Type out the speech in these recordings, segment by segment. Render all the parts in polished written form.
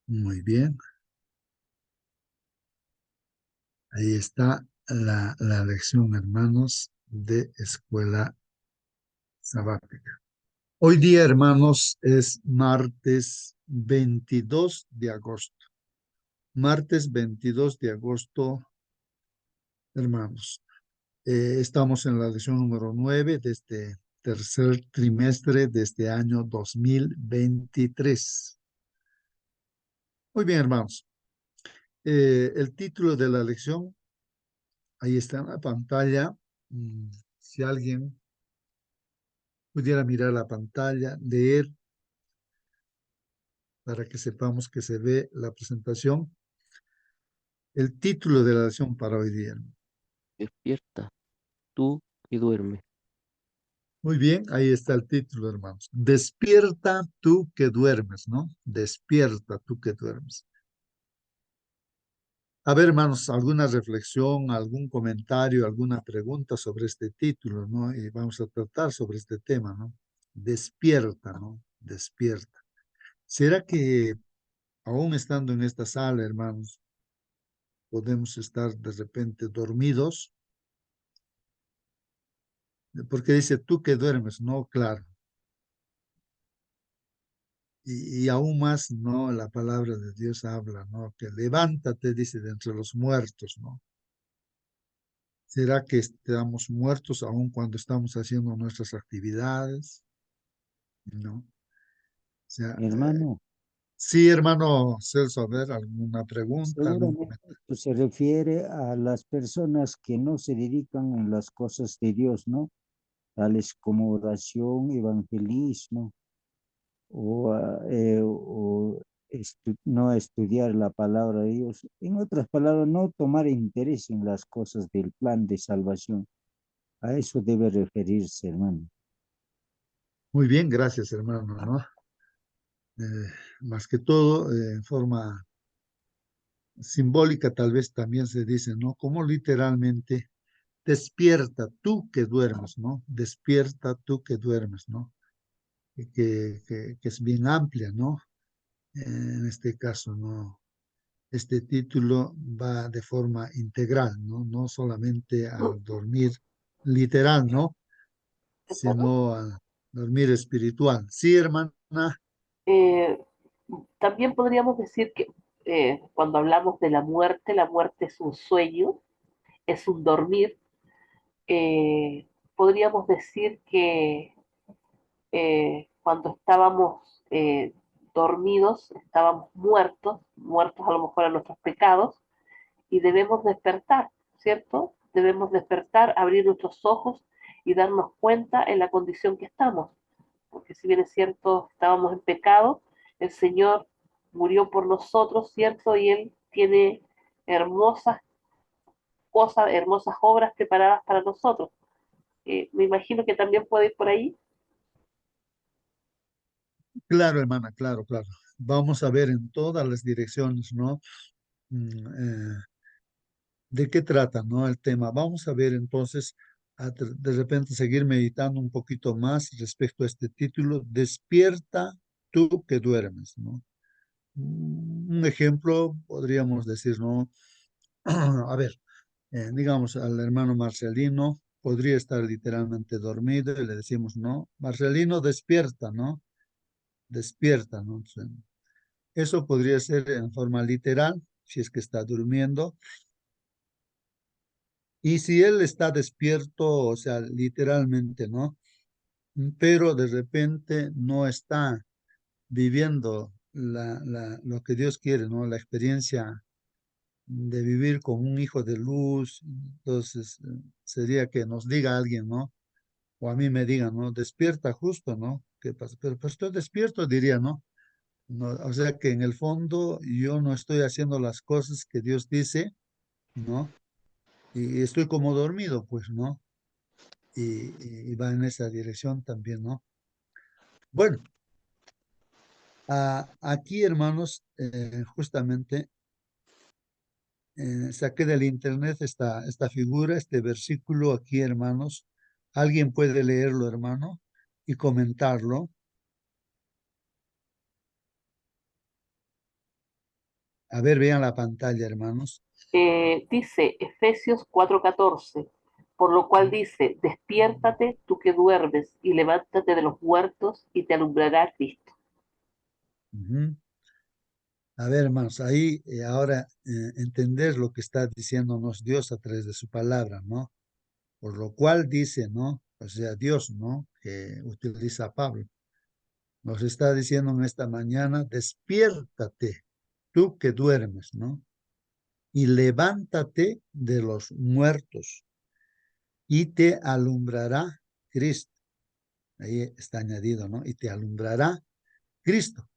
Muy bien. Ahí está la lección, hermanos, de escuela sabática. Hoy día, hermanos, es martes 22 de agosto. Martes 22 de agosto, hermanos. Estamos en la lección número 9 de este tercer trimestre de este año 2023. Muy bien, hermanos. El título de la lección, ahí está en la pantalla. Si alguien pudiera mirar la pantalla, leer para que sepamos que se ve la presentación. El título de la lección para hoy día. Despierta, tú que duermes. Muy bien, ahí está el título, hermanos. Despierta tú que duermes, ¿no? Despierta tú que duermes. A ver, hermanos, alguna reflexión, algún comentario, alguna pregunta sobre este título, ¿no? Y vamos a tratar sobre este tema, ¿no? Despierta, ¿no? Despierta. ¿Será que aún estando en esta sala, hermanos, podemos estar de repente dormidos? Porque dice tú que duermes, no, claro. Y aún más, ¿no? La palabra de Dios habla, ¿no? Que levántate, dice, de entre los muertos, ¿no? ¿Será que estamos muertos aún cuando estamos haciendo nuestras actividades? ¿No? O sea, Hermano, sí, hermano Celso, a ver, ¿alguna pregunta, algún seguramente comentario? esto se refiere a las personas que no se dedican en las cosas de Dios, ¿no? Tales como oración, evangelismo, o no estudiar la palabra de Dios. En otras palabras, no tomar interés en las cosas del plan de salvación. A eso debe referirse, hermano. Muy bien, gracias, hermano, ¿no? Más que todo, en forma simbólica tal vez también se dice, ¿no? Como literalmente, despierta tú que duermes, ¿no? Despierta tú que duermes, ¿no? Que es bien amplia, ¿no? En este caso, ¿no? Este título va de forma integral, ¿no? No solamente al dormir literal, ¿no? Sino al dormir espiritual. Sí, hermana. Eh, También podríamos decir que cuando hablamos de la muerte es un sueño, es un dormir. Podríamos decir que cuando estábamos dormidos, estábamos muertos, muertos a lo mejor a nuestros pecados, y debemos despertar, ¿cierto? Debemos despertar, abrir nuestros ojos y darnos cuenta en la condición que estamos. Porque si bien es cierto, estábamos en pecado, el Señor murió por nosotros, ¿cierto? Y Él tiene hermosas cosas, hermosas obras preparadas para nosotros. Me imagino que también puede ir por ahí. Claro, hermana, claro, claro. Vamos a ver en todas las direcciones, ¿no? ¿De qué trata, no? El tema. Vamos a ver entonces, de repente seguir meditando un poquito más respecto a este título, Despierta tú que duermes, ¿no? Un ejemplo podríamos decir, ¿no? A ver, digamos al hermano Marcelino, podría estar literalmente dormido y le decimos, no, Marcelino, despierta, ¿no? Despierta, ¿no? Eso podría ser en forma literal, si es que está durmiendo. Y si él está despierto, o sea, literalmente, ¿no? Pero de repente no está viviendo lo que Dios quiere, ¿no? La experiencia de vivir con un hijo de luz. Entonces, sería que nos diga alguien, ¿no? O a mí me digan, ¿no? Despierta justo, ¿no? ¿Qué pasa? Pero pues estoy despierto, diría, ¿no? No, o sea que en el fondo yo no estoy haciendo las cosas que Dios dice, ¿no? Y estoy como dormido, pues, ¿no? Y va en esa dirección también, ¿no? Bueno, aquí, hermanos, justamente saqué del internet esta figura, este versículo aquí, hermanos. ¿Alguien puede leerlo, hermano, y comentarlo? A ver, vean la pantalla, hermanos. Dice Efesios 4:14, por lo cual dice, despiértate tú que duermes y levántate de los muertos y te alumbrará Cristo. Ujú. A ver, hermanos, ahí ahora entender lo que está diciéndonos Dios a través de su palabra, ¿no? Por lo cual dice, ¿no? O sea, Dios, ¿no? Que utiliza a Pablo. Nos está diciendo en esta mañana, despiértate, tú que duermes, ¿no? Y levántate de los muertos y te alumbrará Cristo. Ahí está añadido, ¿no? Y te alumbrará Cristo.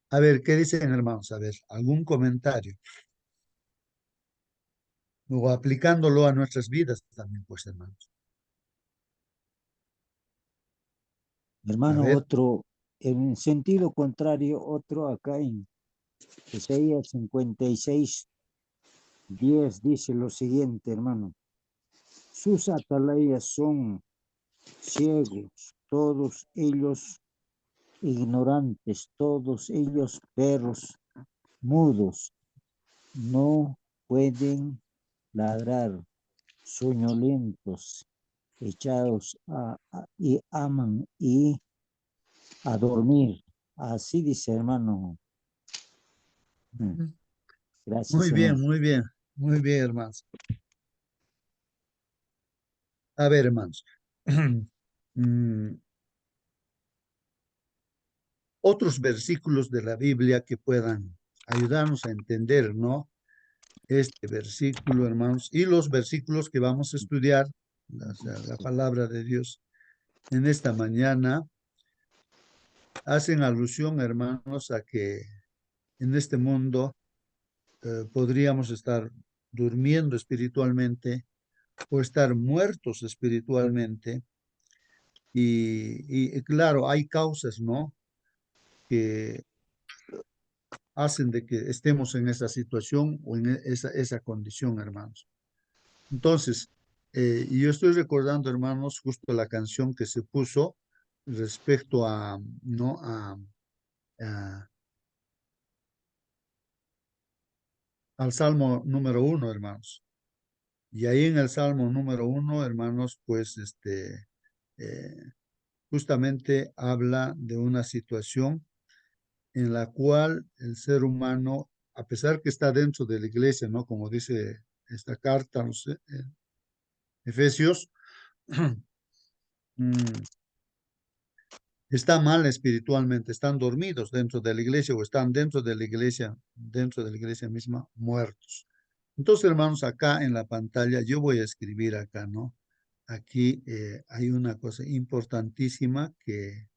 A ver, ¿qué dicen, hermanos? A ver, ¿algún comentario? O aplicándolo a nuestras vidas también, pues, hermanos. A Hermano, ver, otro, en sentido contrario, otro acá en Isaías 56:10 dice lo siguiente, hermano. Sus atalayas son ciegos, todos ellos ignorantes, todos ellos perros mudos, no pueden ladrar, soñolentos, echados y aman y a dormir. Así dice, hermano. Gracias, muy bien, hermano. muy bien, muy bien, hermanos. A ver, hermanos. Mm, otros versículos de la Biblia que puedan ayudarnos a entender, ¿no? Este versículo, hermanos, y los versículos que vamos a estudiar, o sea, la palabra de Dios en esta mañana, hacen alusión, hermanos, a que en este mundo podríamos estar durmiendo espiritualmente o estar muertos espiritualmente. Y claro, hay causas, ¿no? Que hacen de que estemos en esa situación o en esa condición, hermanos. Entonces, yo estoy recordando, hermanos, justo la canción que se puso respecto a, ¿no? A- al Salmo número 1, hermanos. Y ahí en el Salmo número 1, hermanos, pues eh, justamente habla de una situación en la cual el ser humano, a pesar que está dentro de la iglesia, ¿no? Como dice esta carta, no sé, Efesios, mm, está mal espiritualmente, están dormidos dentro de la iglesia o están dentro de la iglesia misma, muertos. Entonces, hermanos, acá en la pantalla, yo voy a escribir acá, ¿no? Aquí hay una cosa importantísima que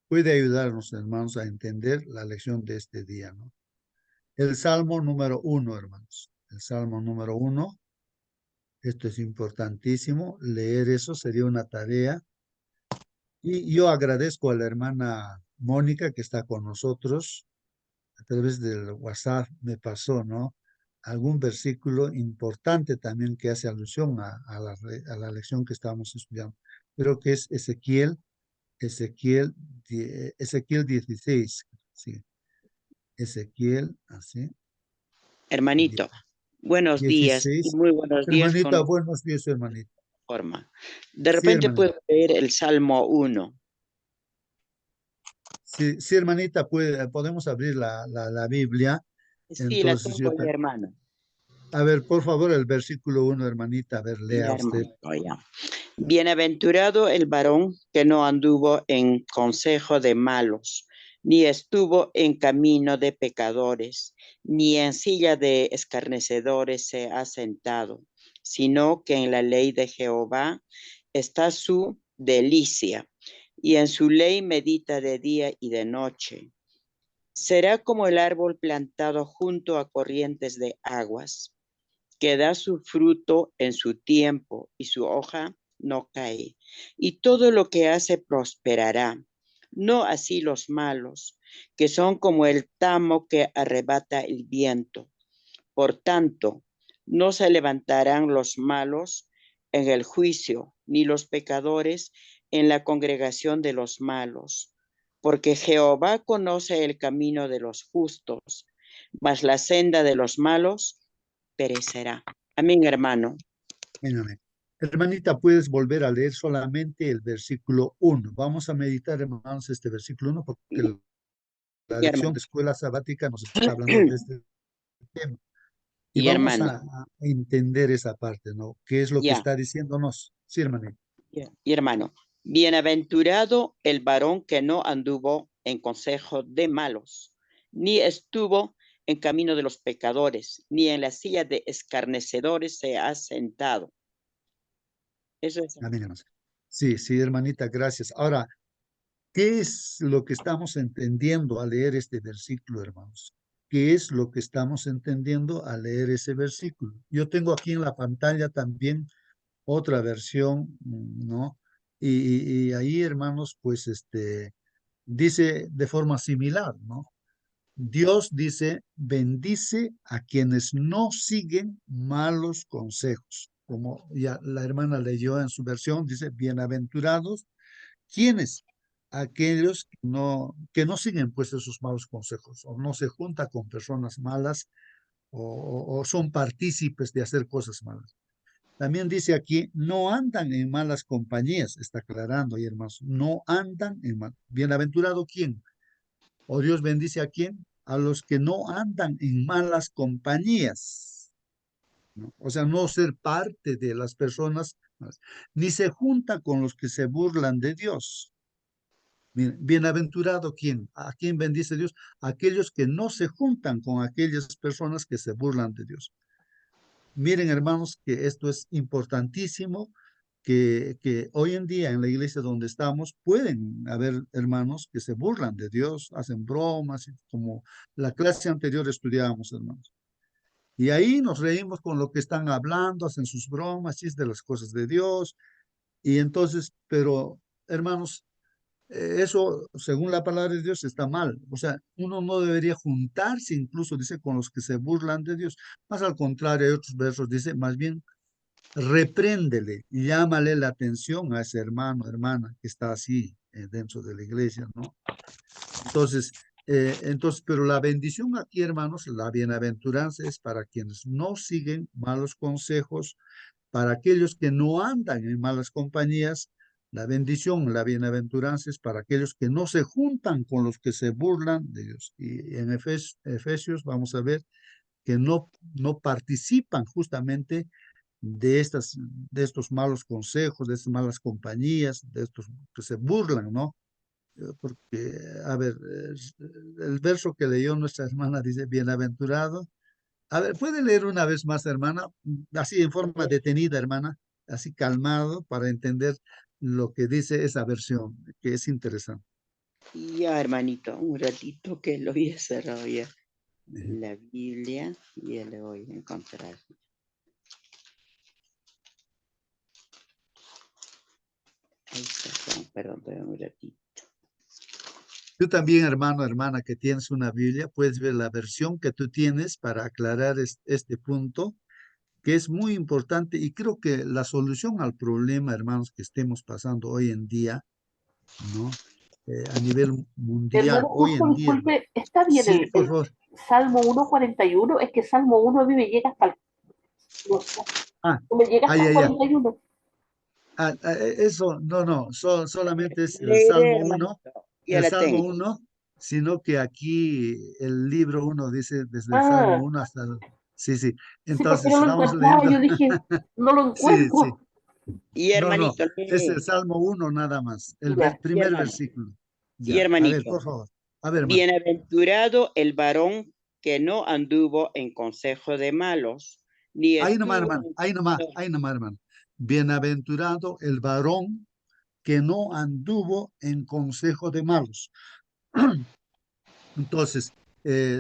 puede ayudarnos, hermanos, a entender la lección de este día, ¿no? El Salmo número 1, hermanos. El Salmo número 1. Esto es importantísimo. Leer eso sería una tarea. Y yo agradezco a la hermana Mónica que está con nosotros. A través del WhatsApp me pasó, ¿no? Algún versículo importante también que hace alusión a la lección que estábamos estudiando. Creo que es Ezequiel 16. Sí, Ezequiel, así. Hermanito, buenos días y 16. muy buenos días Hermanita, con buenos días, hermanita. forma. De Sí, repente hermanita. puedo leer el Salmo 1. Sí, sí, hermanita, podemos abrir la Biblia. Sí, la Entonces, tengo ya, hermano. a ver, por favor, el versículo 1, hermanita, a ver, lea Ya, usted. hermano, ya. Bienaventurado el varón que no anduvo en consejo de malos, ni estuvo en camino de pecadores, ni en silla de escarnecedores se ha sentado, sino que en la ley de Jehová está su delicia, y en su ley medita de día y de noche. Será como el árbol plantado junto a corrientes de aguas, que da su fruto en su tiempo y su hoja no cae, y todo lo que hace prosperará. No así los malos, que son como el tamo que arrebata el viento. Por tanto, no se levantarán los malos en el juicio, ni los pecadores en la congregación de los malos, porque Jehová conoce el camino de los justos, mas la senda de los malos perecerá. Amén, hermano. Amén. Hermanita, puedes volver a leer solamente el versículo 1. Vamos a meditar, hermanos, este versículo 1, porque la Y lección hermano, de escuela sabática nos está hablando de este tema. Y y vamos hermano, a entender esa parte, ¿no? ¿Qué es lo que ya, está diciéndonos? Sí, hermanita. y hermano, bienaventurado el varón que no anduvo en consejo de malos, ni estuvo en camino de los pecadores, ni en la silla de escarnecedores se ha sentado. Eso es. Amén, hermanos. Sí, sí, hermanita, gracias. Ahora, ¿qué es lo que estamos entendiendo al leer este versículo, hermanos? ¿Qué es lo que estamos entendiendo al leer ese versículo? Yo tengo aquí en la pantalla también otra versión, ¿no? Y ahí, hermanos, pues dice de forma similar, ¿no? Dios dice, bendice a quienes no siguen malos consejos. Como ya la hermana leyó en su versión, dice, bienaventurados quienes, aquellos que no siguen pues esos malos consejos o no se junta con personas malas o son partícipes de hacer cosas malas. También dice aquí, no andan en malas compañías, está aclarando ahí, hermanos, no andan en mal. Bienaventurado quién, o Dios bendice a quién, a los que no andan en malas compañías, ¿no? O sea, no ser parte de las personas malas, ni se junta con los que se burlan de Dios. Bienaventurado quién, a quién bendice Dios, aquellos que no se juntan con aquellas personas que se burlan de Dios. Miren, hermanos, que esto es importantísimo, que hoy en día en la iglesia donde estamos pueden haber hermanos que se burlan de Dios, hacen bromas, como la clase anterior estudiábamos, hermanos. Y ahí nos reímos con lo que están hablando, hacen sus bromas, chistes de las cosas de Dios. Y entonces, pero hermanos, eso, según la palabra de Dios, está mal. O sea, uno no debería juntarse, incluso dice, con los que se burlan de Dios. Más al contrario, hay otros versos, dice, más bien, repréndele, llámale la atención a ese hermano, hermana, que está así dentro de la iglesia, ¿no? Entonces, pero la bendición aquí, hermanos, la bienaventuranza es para quienes no siguen malos consejos, para aquellos que no andan en malas compañías. La bendición, la bienaventuranza es para aquellos que no se juntan con los que se burlan de Dios. Y en Efesios vamos a ver que no participan justamente de estos malos consejos, de estas malas compañías, de estos que se burlan, ¿no? Porque, a ver, el verso que leyó nuestra hermana dice, bienaventurado. A ver, ¿puede leer una vez más, hermana? Así en forma detenida, hermana, así calmado para entender lo que dice esa versión, que es interesante. Ya, hermanito, un ratito que lo había cerrado ya. La Biblia, ya le voy a encontrar. Ahí está, perdón, un ratito. Tú también, hermano, hermana, que tienes una Biblia, puedes ver la versión que tú tienes para aclarar este punto, que es muy importante y creo que la solución al problema, hermanos, que estemos pasando hoy en día, ¿no? A nivel mundial, Hermano, hoy justo en día, hermano. disculpe, ¿está bien Sí, por el favor. Salmo 1:41? Es que Salmo 1 a mí me llega hasta el, Ah, no me llega hasta el ya, ya. 41. Eso, no, solamente es el Leeré, Salmo 1, hermanito, ya el la Salmo tengo. 1, sino que aquí el libro 1 dice desde el Salmo Ah, 1 hasta el... Sí, sí. sí, porque no Entonces, lo vamos encontraba. leyendo. Yo dije, no lo Sí, sí. encuentro. Y No, hermanito, es el lee. Salmo 1 nada más, el Ya, Y primer hermano, versículo. y Ya, a ver, hermanito. por favor. A ver, hermano. Bienaventurado el varón que no anduvo en consejo de malos, ni Ahí nomás, estuvo hermano, en ahí nomás, hermano. Bienaventurado el varón que no anduvo en consejo de malos. Entonces,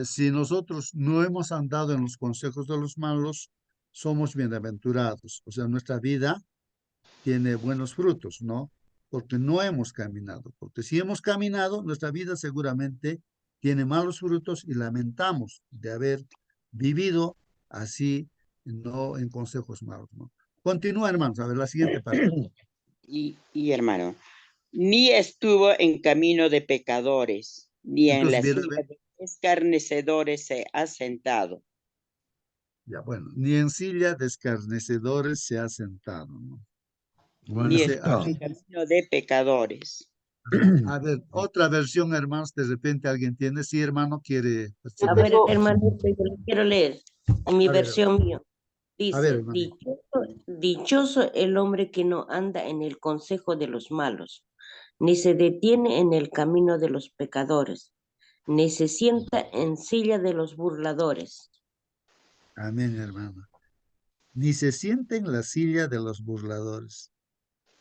si nosotros no hemos andado en los consejos de los malos, somos bienaventurados. O sea, nuestra vida tiene buenos frutos, ¿no? Porque no hemos caminado. Porque si hemos caminado, nuestra vida seguramente tiene malos frutos y lamentamos de haber vivido así, no en consejos malos, ¿no? Continúa, hermanos, a ver la siguiente parte. y hermano, ni estuvo en camino de pecadores, ni en Entonces, la silla de escarnecedores se ha sentado, Ya, bueno, ni en silla de escarnecedores se ha sentado, ¿no? Bueno, ni Dice, estuvo aquí, en camino de pecadores. ya, a ver, otra versión, hermanos, de repente alguien tiene, sí, hermano, quiere Yo A participar. ver, tengo, hermanito, yo le quiero leer en mi A ver, versión mío. a ver, Dice, hermano. dichoso el hombre que no anda en el consejo de los malos, ni se detiene en el camino de los pecadores, ni se sienta en silla de los burladores. Amén, hermano. Ni se siente en la silla de los burladores.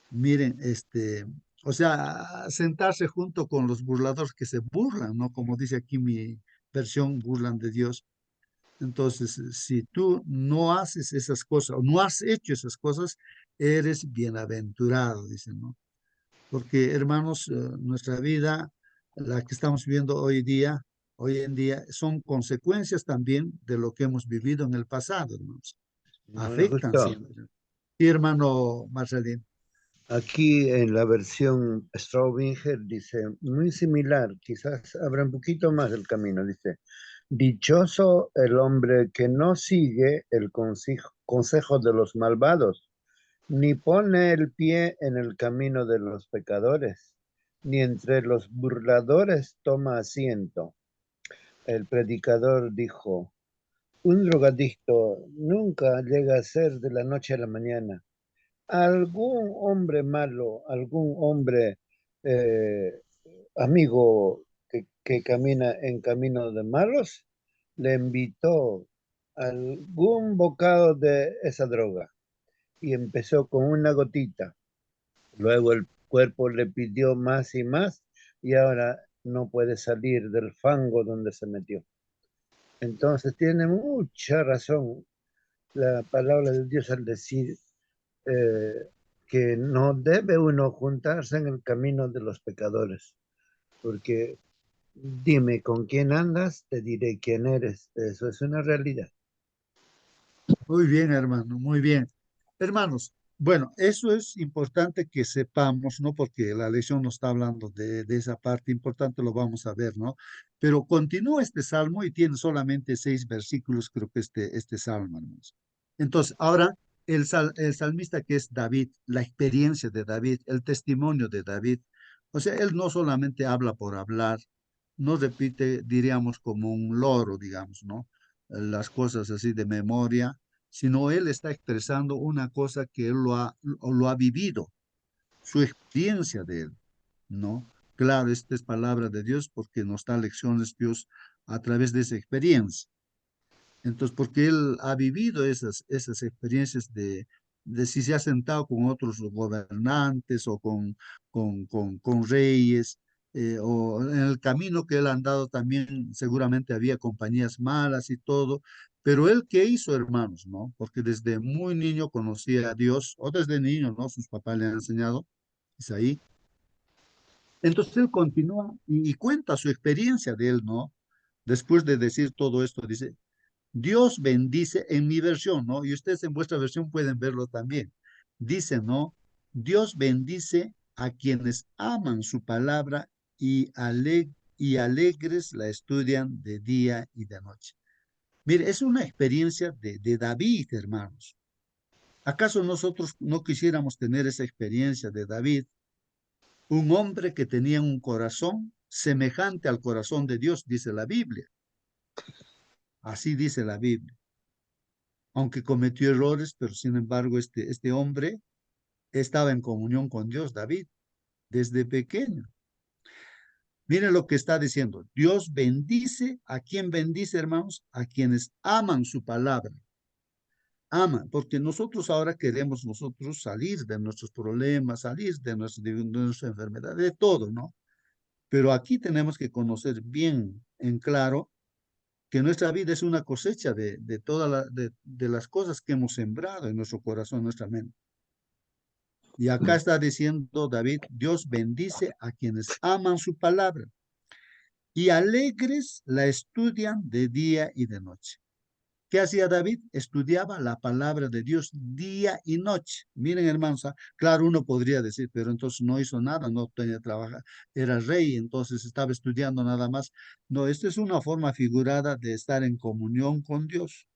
Miren, o sea, sentarse junto con los burladores que se burlan, ¿no? Como dice aquí mi versión, burlan de Dios. Entonces, si tú no haces esas cosas o no has hecho esas cosas, eres bienaventurado, dicen, ¿no? Porque, hermanos, nuestra vida, la que estamos viviendo hoy en día, son consecuencias también de lo que hemos vivido en el pasado, hermanos. bueno, Afectan justo siempre. Sí, hermano Marcelín. aquí en la versión Straubinger dice, muy similar, quizás habrá un poquito más del camino, dice, dichoso el hombre que no sigue el consejo de los malvados, ni pone el pie en el camino de los pecadores, ni entre los burladores toma asiento. El predicador dijo, un drogadicto nunca llega a ser de la noche a la mañana. Algún hombre malo, algún hombre eh, amigo que camina en camino de malos, le invitó algún bocado de esa droga y empezó con una gotita. Luego el cuerpo le pidió más y más y ahora no puede salir del fango donde se metió. Entonces tiene mucha razón la palabra de Dios al decir eh, que no debe uno juntarse en el camino de los pecadores, porque dime con quién andas, te diré quién eres. Eso es una realidad. Muy bien, hermano, muy bien. Hermanos, bueno, eso es importante que sepamos, ¿no? Porque la lección nos está hablando de esa parte importante, lo vamos a ver, ¿no? Pero continúa este salmo y tiene solamente 6 versículos, creo que este salmo, hermanos. Entonces, ahora el salmista que es David, la experiencia de David, el testimonio de David, o sea, él no solamente habla por hablar, no repite, diríamos, como un loro, digamos, ¿no? Las cosas así de memoria, sino él está expresando una cosa que él lo ha vivido, su experiencia de él, ¿no? Claro, esta es palabra de Dios porque nos da lecciones Dios a través de esa experiencia. Entonces, porque él ha vivido esas experiencias de si se ha sentado con otros gobernantes o con reyes, o en el camino que él ha andado también seguramente había compañías malas y todo, pero él qué hizo, hermanos, ¿no? Porque desde muy niño conocía a Dios, o desde niño, ¿no? Sus papás le han enseñado, es ahí. Entonces él continúa y cuenta su experiencia de él, ¿no? Después de decir todo esto, dice, Dios bendice en mi versión, ¿no? Y ustedes en vuestra versión pueden verlo también. Dice, ¿no? Dios bendice a quienes aman su palabra y alegres la estudian de día y de noche. Mire, es una experiencia de David, hermanos. ¿Acaso nosotros no quisiéramos tener esa experiencia de David? Un hombre que tenía un corazón semejante al corazón de Dios, dice la Biblia. Así dice la Biblia. Aunque cometió errores, pero sin embargo este hombre estaba en comunión con Dios, David, desde pequeño. Miren lo que está diciendo. Dios bendice, ¿a quién bendice, hermanos? A quienes aman su palabra. Aman, porque nosotros ahora queremos nosotros salir de nuestros problemas, salir de nuestra enfermedad, de todo, ¿no? Pero aquí tenemos que conocer bien en claro que nuestra vida es una cosecha de todas de las cosas que hemos sembrado en nuestro corazón, en nuestra mente. Y acá está diciendo David, Dios bendice a quienes aman su palabra y alegres la estudian de día y de noche. ¿Qué hacía David? Estudiaba la palabra de Dios día y noche. Miren, hermanos, claro, uno podría decir, pero entonces no hizo nada, no tenía trabajo, era rey, entonces estaba estudiando nada más. No, esta es una forma figurada de estar en comunión con Dios.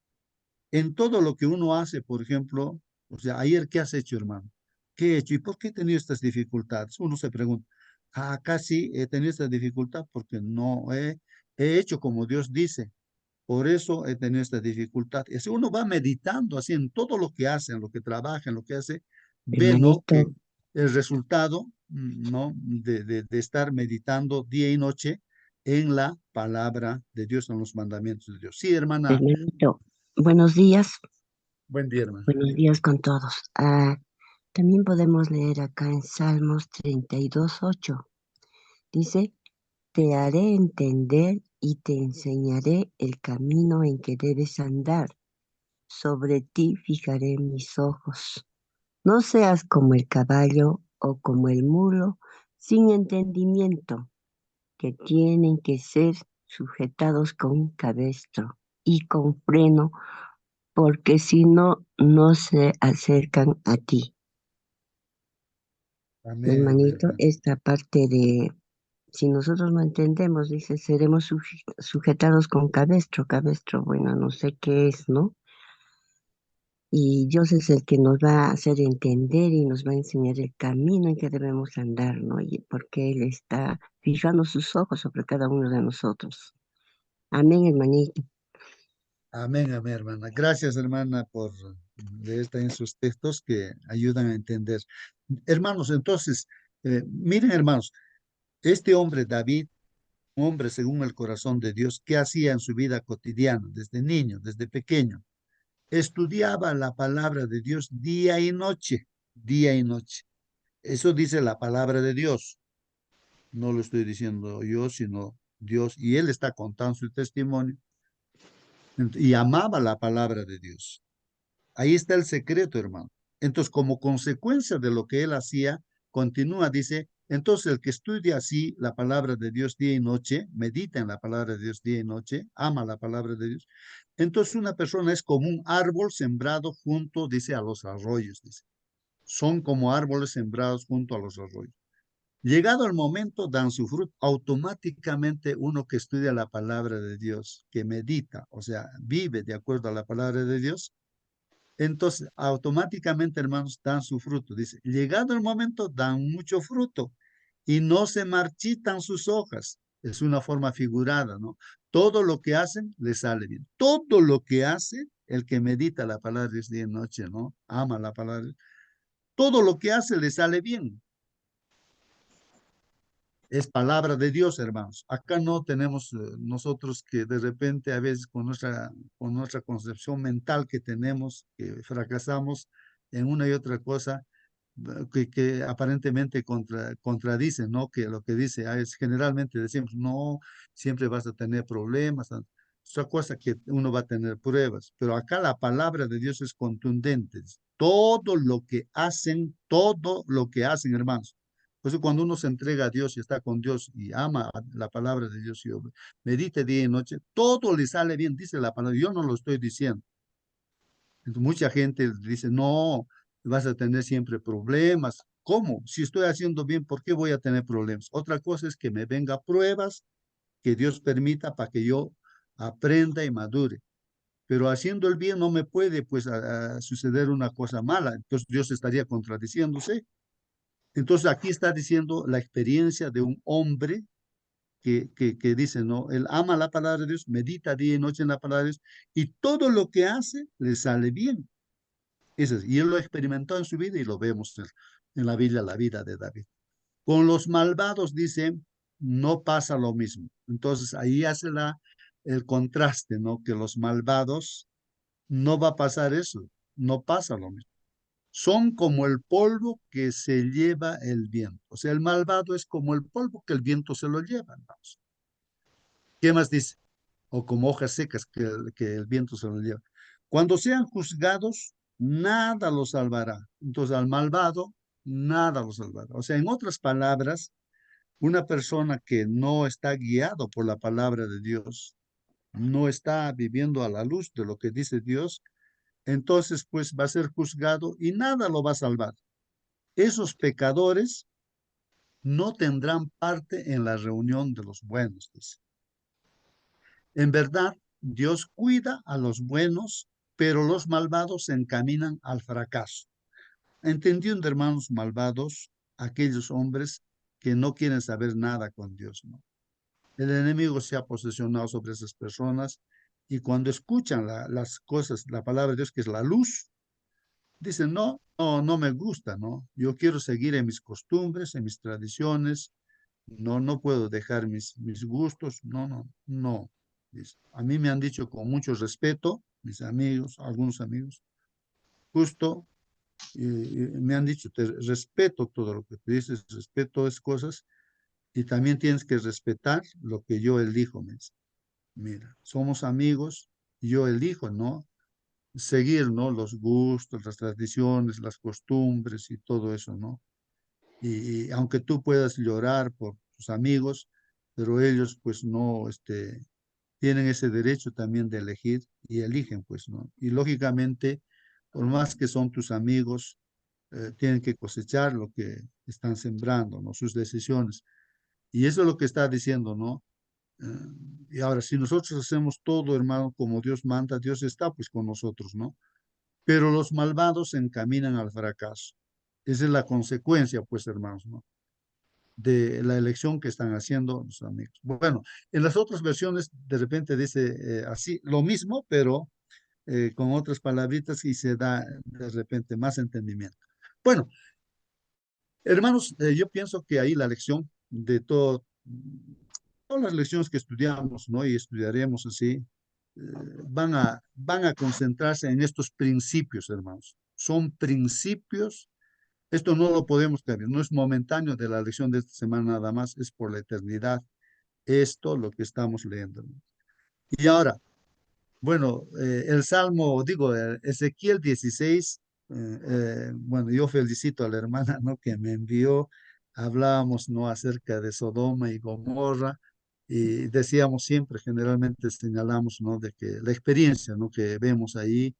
En todo lo que uno hace, por ejemplo, o sea, ayer, ¿qué has hecho, hermano? ¿Qué he hecho? ¿Y por qué he tenido estas dificultades? Uno se pregunta, acá sí he tenido esta dificultad porque no he hecho como Dios dice. Por eso he tenido esta dificultad. Y si uno va meditando así en todo lo que hace, en lo que trabaja, en lo que hace, ve, ¿no? Hermanito, Que el resultado, ¿no? De estar meditando día y noche en la palabra de Dios, en los mandamientos de Dios. Sí, hermana. hermanito, Buen día, hermana. buenos días con todos. También podemos leer acá en Salmos 32:8. Dice, te haré entender y te enseñaré el camino en que debes andar. Sobre ti fijaré mis ojos. No seas como el caballo o como el mulo sin entendimiento, que tienen que ser sujetados con cabestro y con freno, porque si no, no se acercan a ti. Amén, amén, Hermanito, hermano. esta parte de, si nosotros no entendemos, dice, seremos sujetados con cabestro. Cabestro, bueno, no sé qué es, ¿no? Y Dios es el que nos va a hacer entender y nos va a enseñar el camino en que debemos andar, ¿no? Y porque Él está fijando sus ojos sobre cada uno de nosotros. Amén, hermanito. Amén, amén, hermana. Gracias, hermana, por leer también sus textos que ayudan a entender. Hermanos, entonces, miren, hermanos, este hombre, David, hombre según el corazón de Dios, ¿qué hacía en su vida cotidiana, desde niño, desde pequeño? Estudiaba la palabra de Dios día y noche, día y noche. Eso dice la palabra de Dios. No lo estoy diciendo yo, sino Dios. Y él está contando su testimonio. Y amaba la palabra de Dios. Ahí está el secreto, hermano. Entonces, como consecuencia de lo que él hacía, continúa, dice, entonces el que estudia así la palabra de Dios día y noche, medita en la palabra de Dios día y noche, ama la palabra de Dios, entonces una persona es como un árbol sembrado junto, dice, a los arroyos, dice. Son como árboles sembrados junto a los arroyos. Llegado el momento, dan su fruto. Automáticamente uno que estudia la palabra de Dios, que medita, o sea, vive de acuerdo a la palabra de Dios, entonces, automáticamente, hermanos, dan su fruto. Dice, llegado el momento, dan mucho fruto y no se marchitan sus hojas. Es una forma figurada, ¿no? Todo lo que hacen le sale bien. Todo lo que hace el que medita la palabra de día y noche, ¿no? Ama la palabra. Todo lo que hace le sale bien. Es palabra de Dios, hermanos. Acá no tenemos nosotros que de repente a veces con nuestra concepción mental que tenemos, que fracasamos en una y otra cosa, que aparentemente contradicen, ¿no? Que lo que dice es generalmente decimos, no, siempre vas a tener problemas. Es otra cosa que uno va a tener pruebas, pero acá la palabra de Dios es contundente. Todo lo que hacen, hermanos. Por eso cuando uno se entrega a Dios y está con Dios y ama la palabra de Dios y medite día y noche, todo le sale bien, dice la palabra. Yo no lo estoy diciendo. Entonces, mucha gente dice, no, vas a tener siempre problemas. ¿Cómo? Si estoy haciendo bien, ¿por qué voy a tener problemas? Otra cosa es que me venga pruebas que Dios permita para que yo aprenda y madure. Pero haciendo el bien no me puede pues suceder una cosa mala. Entonces Dios estaría contradiciéndose. Entonces aquí está diciendo la experiencia de un hombre que dice, ¿no? Él ama la palabra de Dios, medita día y noche en la palabra de Dios y todo lo que hace le sale bien. Y él lo experimentó en su vida y lo vemos en la Biblia, la vida de David. Con los malvados, dice, no pasa lo mismo. Entonces ahí hace el contraste, ¿no? Que los malvados no va a pasar eso, no pasa lo mismo. Son como el polvo que se lleva el viento. O sea, el malvado es como el polvo que el viento se lo lleva, hermanos. ¿Qué más dice? O como hojas secas que el viento se lo lleva. Cuando sean juzgados, nada los salvará. Entonces, al malvado, nada los salvará. O sea, en otras palabras, una persona que no está guiado por la palabra de Dios, no está viviendo a la luz de lo que dice Dios, entonces pues va a ser juzgado y nada lo va a salvar. Esos pecadores no tendrán parte en la reunión de los buenos, dice. En verdad, Dios cuida a los buenos, pero los malvados se encaminan al fracaso. Entendiendo, hermanos, malvados, aquellos hombres que no quieren saber nada con Dios, ¿no? El enemigo se ha posesionado sobre esas personas y cuando escuchan las cosas, la palabra de Dios, que es la luz, dicen, no, no, no me gusta, ¿no? Yo quiero seguir en mis costumbres, en mis tradiciones, no, no puedo dejar mis gustos, no, no, no. Dice, a mí me han dicho con mucho respeto, mis amigos, algunos amigos, justo, me han dicho, te respeto todo lo que te dices, respeto esas cosas, y también tienes que respetar lo que yo elijo, me dice. Mira, somos amigos, yo elijo, ¿no? Seguir, ¿no? Los gustos, las tradiciones, las costumbres y todo eso, ¿no? Y aunque tú puedas llorar por tus amigos, pero ellos pues no, tienen ese derecho también de elegir y eligen, pues, ¿no? Y lógicamente, por más que son tus amigos, tienen que cosechar lo que están sembrando, ¿no? Sus decisiones. Y eso es lo que está diciendo, ¿no? Y ahora, si nosotros hacemos todo, hermano, como Dios manda, Dios está pues con nosotros, ¿no? Pero los malvados se encaminan al fracaso. Esa es la consecuencia, pues, hermanos, ¿no? De la elección que están haciendo los amigos. Bueno, en las otras versiones de repente dice así, lo mismo, pero con otras palabritas y se da de repente más entendimiento. Bueno, hermanos, yo pienso que ahí la lección de todo, todas las lecciones que estudiamos, ¿no? Y estudiaremos así, van a concentrarse en estos principios, hermanos. Son principios, esto no lo podemos cambiar, no es momentáneo de la lección de esta semana nada más, es por la eternidad. Esto lo que estamos leyendo, ¿no? Y ahora, bueno, el Salmo, digo, Ezequiel 16, bueno, yo felicito a la hermana, ¿no? Que me envió, hablábamos, ¿no? Acerca de Sodoma y Gomorra, y decíamos siempre, generalmente señalamos, ¿no? De que la experiencia, ¿no? Que vemos ahí,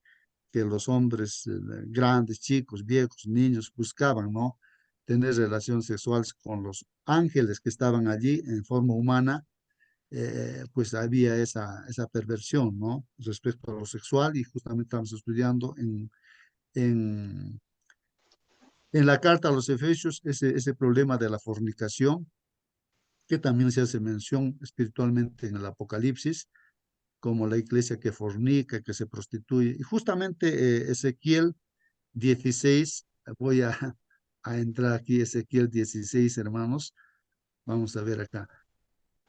que los hombres grandes, chicos, viejos, niños, buscaban, ¿no? Tener relaciones sexuales con los ángeles que estaban allí en forma humana, pues había esa perversión, ¿no? Respecto a lo sexual y justamente estamos estudiando en, en la carta a los Efesios ese problema de la fornicación, que también se hace mención espiritualmente en el Apocalipsis, como la iglesia que fornica, que se prostituye. Y justamente Ezequiel 16, voy a entrar aquí, Ezequiel 16, hermanos, vamos a ver acá.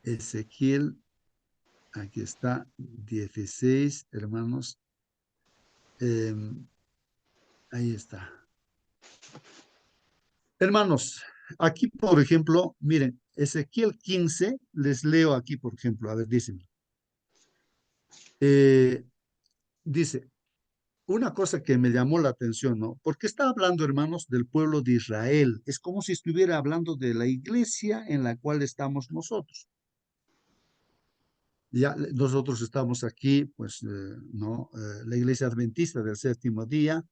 Ezequiel, aquí está, 16, hermanos. Ahí está. Hermanos, aquí, por ejemplo, miren, Ezequiel 15, les leo aquí, por ejemplo, a ver, dicen. Eh, dice, una cosa que me llamó la atención, ¿no? Porque está hablando, hermanos, del pueblo de Israel. Es como si estuviera hablando de la iglesia en la cual estamos nosotros. Ya nosotros estamos aquí, pues, ¿no? La iglesia adventista del séptimo día.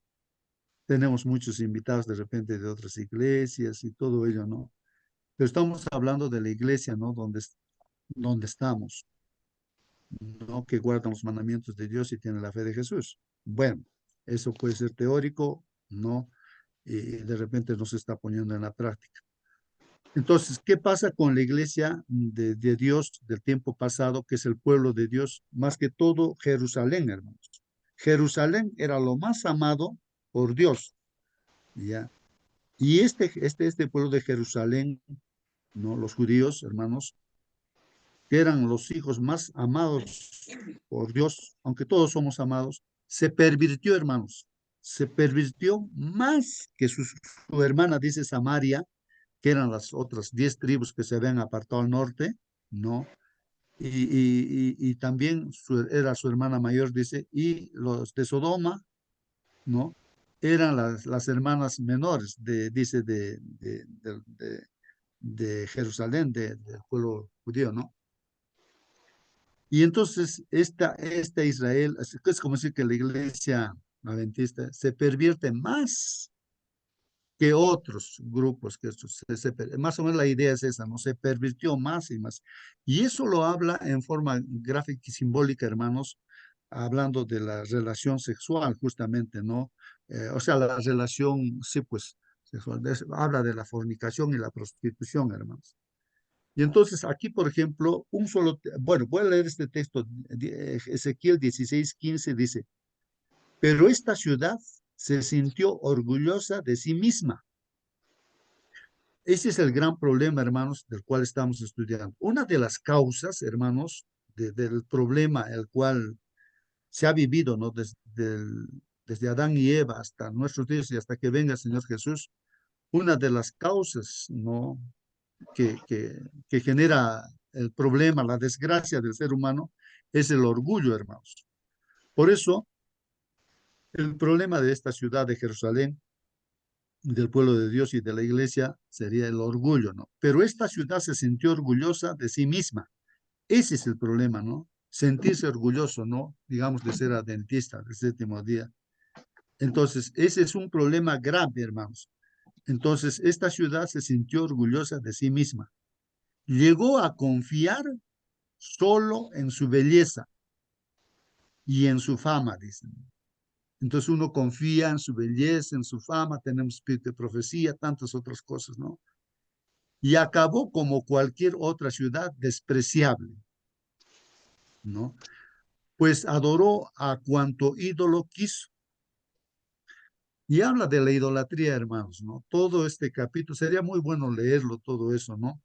Tenemos muchos invitados de repente de otras iglesias y todo ello, ¿no? Pero estamos hablando de la iglesia, ¿no? Donde estamos, ¿no? Que guarda los mandamientos de Dios y tiene la fe de Jesús. Bueno, eso puede ser teórico, ¿no? Y de repente no se está poniendo en la práctica. Entonces, ¿qué pasa con la iglesia de Dios del tiempo pasado, que es el pueblo de Dios? Más que todo, Jerusalén, hermanos. Jerusalén era lo más amado por Dios, ¿ya? Y este pueblo de Jerusalén, ¿no? Los judíos, hermanos, que eran los hijos más amados por Dios, aunque todos somos amados, se pervirtió, hermanos, se pervirtió más que su hermana, dice Samaria, que eran las otras 10 tribus que se habían apartado al norte, ¿no? Y también era su hermana mayor, dice, y los de Sodoma, ¿no? Eran las hermanas menores, dice, de Jerusalén, del pueblo judío, ¿no? Y entonces esta Israel, es como decir que la iglesia adventista se pervierte más que otros grupos, que más o menos la idea es esa, ¿no? Se pervirtió más y más. Y eso lo habla en forma gráfica y simbólica, hermanos, hablando de la relación sexual, justamente, ¿no? O sea, la relación, sí, pues, sexual, habla de la fornicación y la prostitución, hermanos. Y entonces aquí, por ejemplo, bueno, voy a leer este texto, Ezequiel 16:15 dice, pero esta ciudad se sintió orgullosa de sí misma. Ese es el gran problema, hermanos, del cual estamos estudiando. Una de las causas, hermanos, del problema el cual se ha vivido, ¿no? Desde Adán y Eva hasta nuestros días y hasta que venga el Señor Jesús, una de las causas, ¿no? que genera el problema, la desgracia del ser humano, es el orgullo, hermanos. Por eso, el problema de esta ciudad de Jerusalén, del pueblo de Dios y de la iglesia, sería el orgullo, ¿no? Pero esta ciudad se sintió orgullosa de sí misma. Ese es el problema, ¿no? Sentirse orgulloso, ¿no? Digamos, de ser adventista del séptimo día. Entonces, ese es un problema grave, hermanos. Entonces, esta ciudad se sintió orgullosa de sí misma. Llegó a confiar solo en su belleza y en su fama, dicen. Entonces uno confía en su belleza, en su fama, tenemos espíritu de profecía, tantas otras cosas, ¿no? Y acabó como cualquier otra ciudad despreciable, ¿no? Pues adoró a cuanto ídolo quiso. Y habla de la idolatría, hermanos, ¿no? Todo este capítulo, sería muy bueno leerlo, todo eso, ¿no?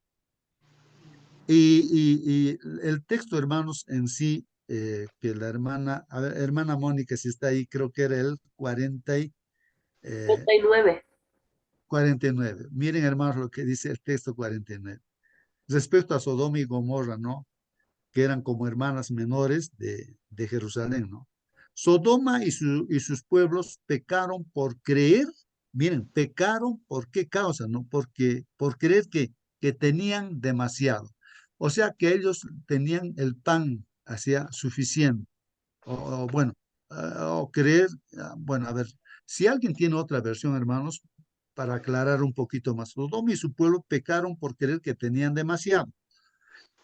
Y el texto, hermanos, en sí, que la hermana, a ver, hermana Mónica, si está ahí, creo que era el 39. 49. Miren, hermanos, lo que dice el texto 49. Respecto a Sodoma y Gomorra, ¿no? Que eran como hermanas menores de Jerusalén, ¿no? Sodoma y sus pueblos pecaron por creer, miren, pecaron por qué causa, ¿no? Porque por creer que tenían demasiado. O sea que ellos tenían el pan hacía suficiente. O bueno, o creer, bueno, a ver, si alguien tiene otra versión, hermanos, para aclarar un poquito más, Sodoma y su pueblo pecaron por creer que tenían demasiado.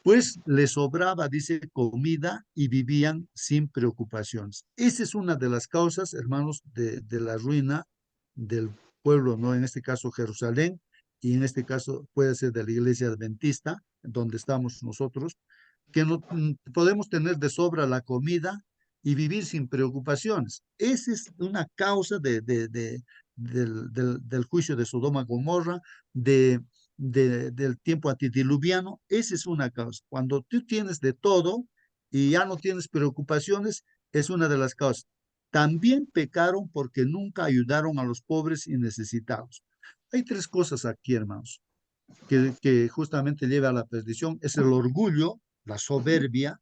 Pues les sobraba, dice, comida y vivían sin preocupaciones. Esa es una de las causas, hermanos, de la ruina del pueblo, ¿no? En este caso Jerusalén, y en este caso puede ser de la iglesia adventista, donde estamos nosotros, que no podemos tener de sobra la comida y vivir sin preocupaciones. Esa es una causa del juicio de Sodoma y Gomorra, del tiempo antediluviano. Esa es una causa. Cuando tú tienes de todo y ya no tienes preocupaciones, es una de las causas. También pecaron porque nunca ayudaron a los pobres y necesitados. Hay tres cosas aquí, hermanos, que justamente lleva a la perdición. Es el orgullo, la soberbia.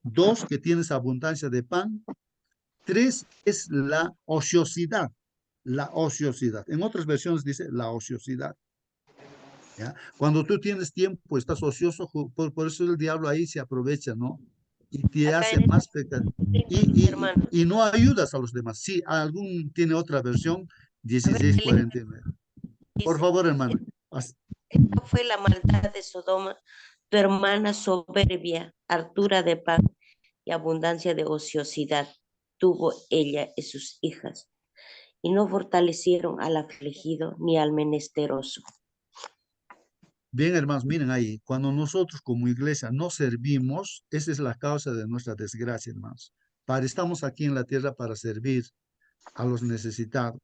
Dos, que tienes abundancia de pan. Tres, es la ociosidad. La ociosidad. En otras versiones dice la ociosidad. ¿Ya? Cuando tú tienes tiempo, estás ocioso, por eso el diablo ahí se aprovecha, ¿no? Y te Acá hace en más este pecado. hermano, Y no ayudas a los demás. Sí, algún tiene otra versión, a ver, el 16:49. Por dice, favor, hermano. esta fue la maldad de Sodoma, tu hermana soberbia, hartura de pan y abundancia de ociosidad tuvo ella y sus hijas, y no fortalecieron al afligido ni al menesteroso. Bien, hermanos, miren ahí, cuando nosotros como iglesia no servimos, esa es la causa de nuestra desgracia, hermanos. Estamos aquí en la tierra para servir a los necesitados.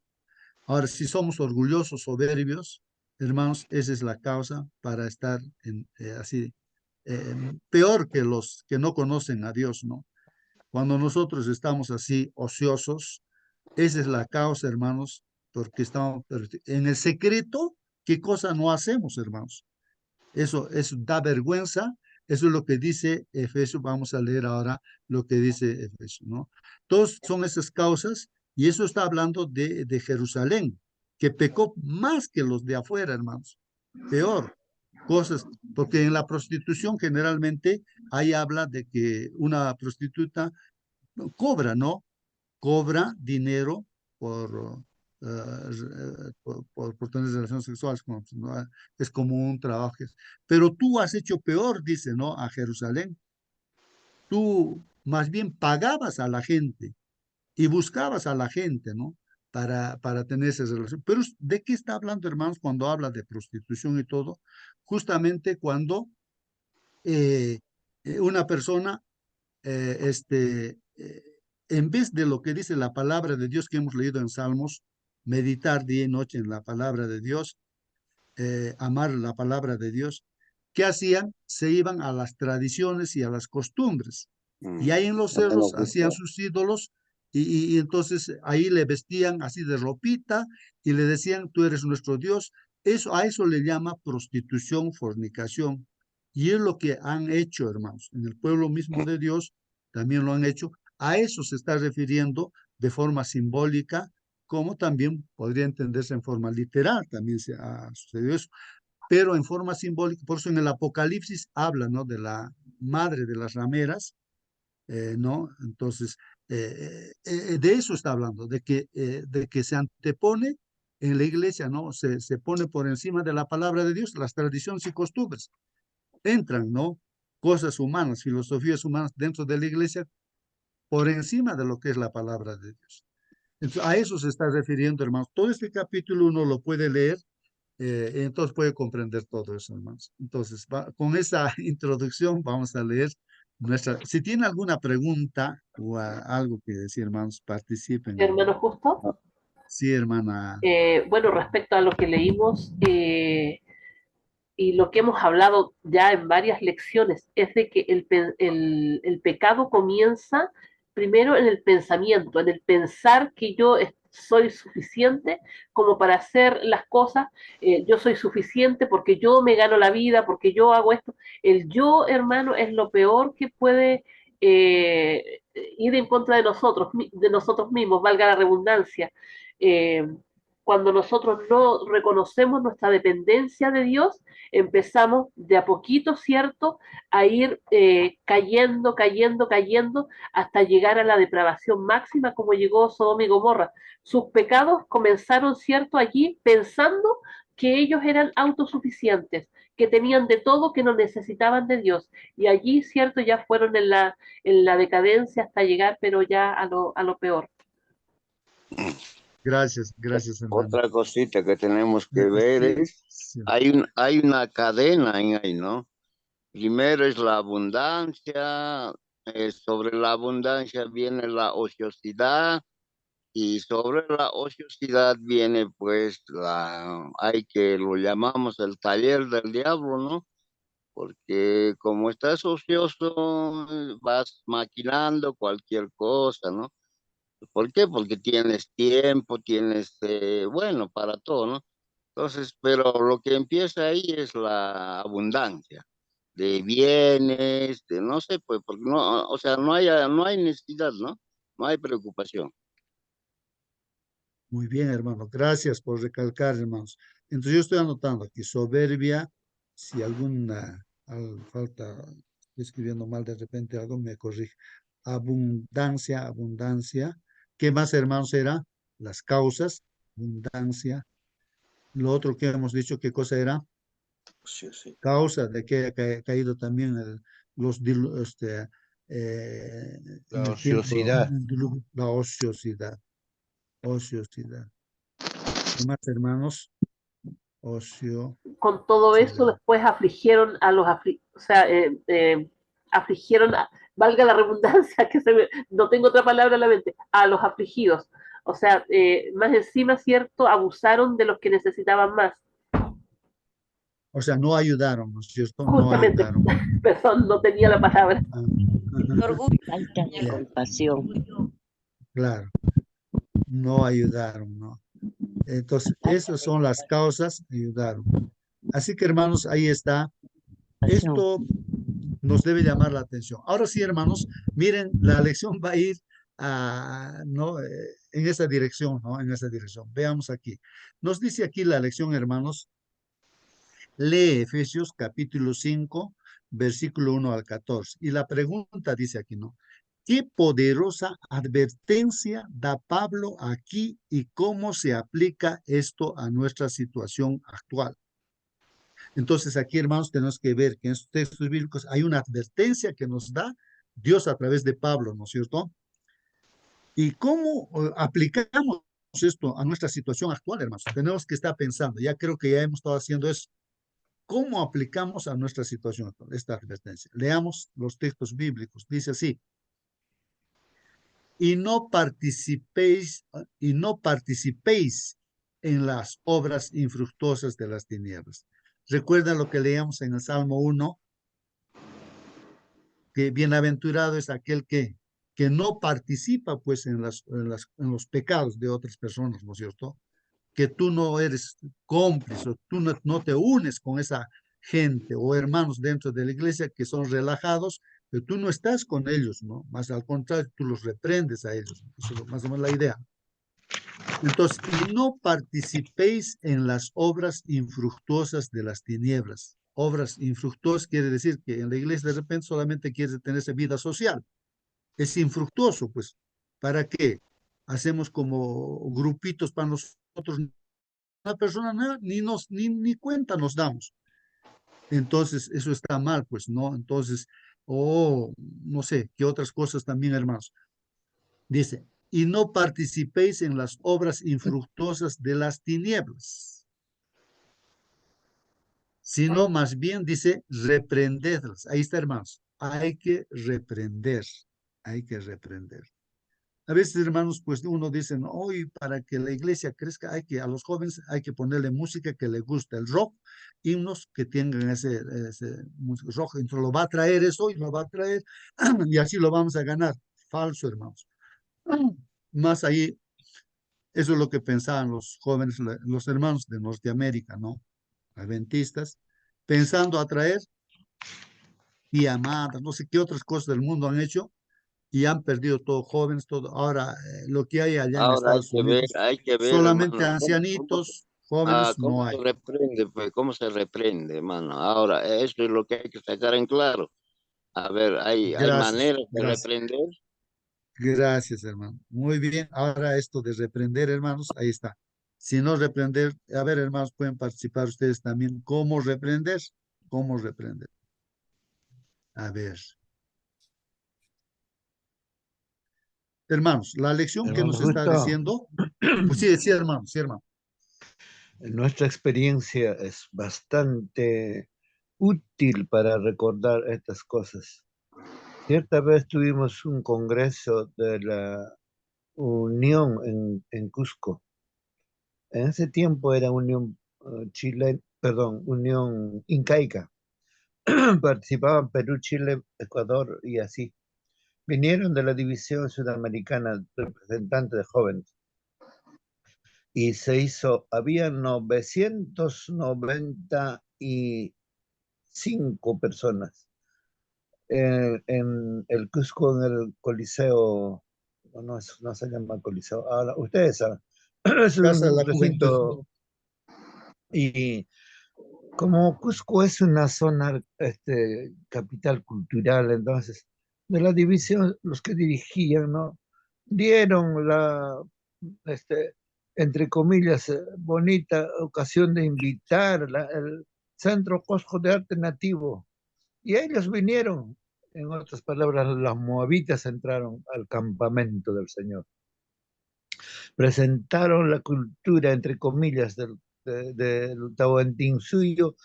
Ahora, si somos orgullosos, soberbios, hermanos, esa es la causa para estar así, peor que los que no conocen a Dios, ¿no? Cuando nosotros estamos así ociosos, esa es la causa, hermanos, porque estamos en el secreto. ¿Qué cosa no hacemos, hermanos? Eso da vergüenza. Eso es lo que dice Efesios. Vamos a leer ahora lo que dice Efesios, ¿no? Todos son esas causas, y eso está hablando de Jerusalén, que pecó más que los de afuera, hermanos. Peor. cosas, porque en la prostitución generalmente ahí habla de que una prostituta cobra, ¿no? Cobra dinero por tener relaciones sexuales, ¿no? Es como un trabajo. Pero tú has hecho peor, dice, ¿no? A Jerusalén. Tú más bien pagabas a la gente y buscabas a la gente, ¿no? Para tener esa relación. Pero ¿de qué está hablando, hermanos, cuando habla de prostitución y todo? Justamente cuando una persona, en vez de lo que dice la palabra de Dios que hemos leído en Salmos, meditar día y noche en la palabra de Dios, amar la palabra de Dios, ¿qué hacían? Se iban a las tradiciones y a las costumbres. Y ahí en los Lo que cerros nos hacían gusta. sus ídolos y entonces ahí le vestían así de ropita y le decían, tú eres nuestro Dios. Eso, a eso le llama prostitución, fornicación. Y es lo que han hecho, hermanos. En el pueblo mismo de Dios también lo han hecho. A eso se está refiriendo de forma simbólica, como también podría entenderse en forma literal, también se ha sucedido eso, pero en forma simbólica, por eso en el Apocalipsis habla, ¿no? De la madre de las rameras, ¿no? Entonces, de eso está hablando, de que se antepone en la iglesia, ¿no? Se pone por encima de la palabra de Dios, las tradiciones y costumbres. Entran, ¿no? Cosas humanas, filosofías humanas dentro de la iglesia por encima de lo que es la palabra de Dios. Entonces, a eso se está refiriendo, hermanos. Todo este capítulo uno lo puede leer, entonces puede comprender todo eso, hermanos. Entonces, con esa introducción vamos a leer nuestra. Si tiene alguna pregunta o algo que decir, hermanos, participen, Hermano hermano. Justo. Sí, hermana. Bueno, respecto a lo que leímos y lo que hemos hablado ya en varias lecciones, es de que el pecado comienza primero en el pensamiento, en el pensar que yo soy suficiente como para hacer las cosas, yo soy suficiente porque yo me gano la vida, porque yo hago esto. El yo, hermano, es lo peor que puede ir en contra de nosotros mismos, valga la redundancia. Eh, Cuando nosotros no reconocemos nuestra dependencia de Dios, empezamos de a poquito, ¿cierto?, a ir cayendo, cayendo, cayendo, hasta llegar a la depravación máxima como llegó Sodoma y Gomorra. Sus pecados comenzaron, ¿cierto?, allí pensando que ellos eran autosuficientes, que tenían de todo, que no necesitaban de Dios. Y allí, ¿cierto?, ya fueron en la decadencia hasta llegar, pero ya a lo peor. Gracias, gracias, hermano. Otra cosita que tenemos que ver Sí, es, sí. hay una cadena en ahí, ¿no? Primero es la abundancia, sobre la abundancia viene la ociosidad y sobre la ociosidad viene pues hay que lo llamamos el taller del diablo, ¿no? Porque como estás ocioso, vas maquinando cualquier cosa, ¿no? ¿Por qué? Porque tienes tiempo, tienes, bueno, para todo, ¿no? Entonces, pero lo que empieza ahí es la abundancia de bienes, de no sé, pues, porque no, o sea, no hay necesidad, ¿no? No hay preocupación. Muy bien, hermano. Gracias por recalcar, hermanos. Entonces yo estoy anotando aquí soberbia, si alguna falta, estoy escribiendo mal de repente algo, me corrige. Abundancia, abundancia. ¿Qué más, hermanos, era? Las causas, abundancia. Lo otro que hemos dicho, ¿qué cosa era? Sí, sí. Causa de que ha caído también La en el tiempo, ociosidad. la ociosidad, ociosidad. ¿Qué más, hermanos? Ociosidad. Con todo eso después afligieron a los o sea, afligieron, valga la redundancia, que no tengo otra palabra en la mente, a los afligidos. O sea, más encima, ¿cierto? Abusaron de los que necesitaban más. O sea, no ayudaron, ¿no es cierto? No Justamente, ayudaron. perdón, no tenía la palabra. Ah, Orgullo, falta de ya, compasión. claro, no ayudaron, ¿no? Entonces, esas son las causas, ayudaron. Así que, hermanos, ahí está. Esto nos debe llamar la atención. Ahora sí, hermanos, miren, la lección va a ir ¿no? En esa dirección, ¿no? En esa dirección. Veamos aquí. Nos dice aquí la lección, hermanos, Lee Efesios capítulo 5, versículo 1 al 14. Y la pregunta dice aquí, ¿no? ¿Qué poderosa advertencia da Pablo aquí y cómo se aplica esto a nuestra situación actual? Entonces aquí, hermanos, tenemos que ver que en estos textos bíblicos hay una advertencia que nos da Dios a través de Pablo, ¿no es cierto? ¿Y cómo aplicamos esto a nuestra situación actual, hermanos? Tenemos que estar pensando, ya creo que ya hemos estado haciendo eso. ¿Cómo aplicamos a nuestra situación actual esta advertencia? Leamos los textos bíblicos. Dice así, y no participéis en las obras infructuosas de las tinieblas. Recuerda lo que leíamos en el Salmo 1, que bienaventurado es aquel que no participa pues en los pecados de otras personas, ¿no es cierto? Que tú no eres cómplice, o tú no te unes con esa gente o hermanos dentro de la iglesia que son relajados, pero tú no estás con ellos, ¿no? Más al contrario, tú los reprendes a ellos. Eso es más o menos la idea. Entonces, y no participéis en las obras infructuosas de las tinieblas. Obras infructuosas quiere decir que en la iglesia de repente solamente quieres tener esa vida social. Es infructuoso, pues. ¿Para qué? Hacemos como grupitos para nosotros. Una persona nada, ni cuenta nos damos. Entonces, eso está mal, pues, ¿no? Entonces, no sé, qué otras cosas también, hermanos. Dice, y no participéis en las obras infructuosas de las tinieblas, sino más bien dice, reprendedlas. Ahí está, hermanos. Hay que reprender, hay que reprender. A veces, hermanos, pues uno dice, no, hoy para que la iglesia crezca, a los jóvenes hay que ponerle música que les guste, el rock, himnos que tengan ese rock. Entonces lo va a traer eso y lo va a traer y así lo vamos a ganar. Falso, hermanos. Más ahí, eso es lo que pensaban los jóvenes, los hermanos de Norteamérica, ¿no? Adventistas, pensando atraer llamadas, no sé qué otras cosas del mundo han hecho y han perdido todo, jóvenes, todo. Ahora, lo que hay allá en Ahora Estados Unidos, hay que ver, solamente hermano, ancianitos, jóvenes cómo no hay. se reprende, pues, cómo se reprende, hermano. Ahora, eso es lo que hay que sacar en claro. A ver, hay Gracias, maneras de gracias, reprender. gracias, hermano. Muy bien, ahora esto de reprender, hermanos, ahí está. Si no reprender, a ver, hermanos, pueden participar ustedes también. ¿Cómo reprender? ¿Cómo reprender? A ver. Hermanos, la lección que Hermano nos está Justo, diciendo, pues sí, sí, hermano, sí, hermano. nuestra experiencia es bastante útil para recordar estas cosas. Cierta vez tuvimos un congreso de la Unión en Cusco. En ese tiempo era Unión Unión Incaica. Participaban Perú, Chile, Ecuador y así. Vinieron de la División Sudamericana representantes de jóvenes y había 995 personas en el Cusco, en el Coliseo, no se llama Coliseo, ahora ustedes saben, es Casa de un la Juventud. recinto. Y como Cusco es una zona, capital cultural, entonces, de la división, los que dirigían, ¿no? Dieron este, entre comillas, bonita ocasión de invitar el Centro Cosco de Arte Nativo. Y ellos vinieron, en otras palabras, las moabitas entraron al campamento del Señor. Presentaron la cultura, entre comillas, del Tahuantinsuyo,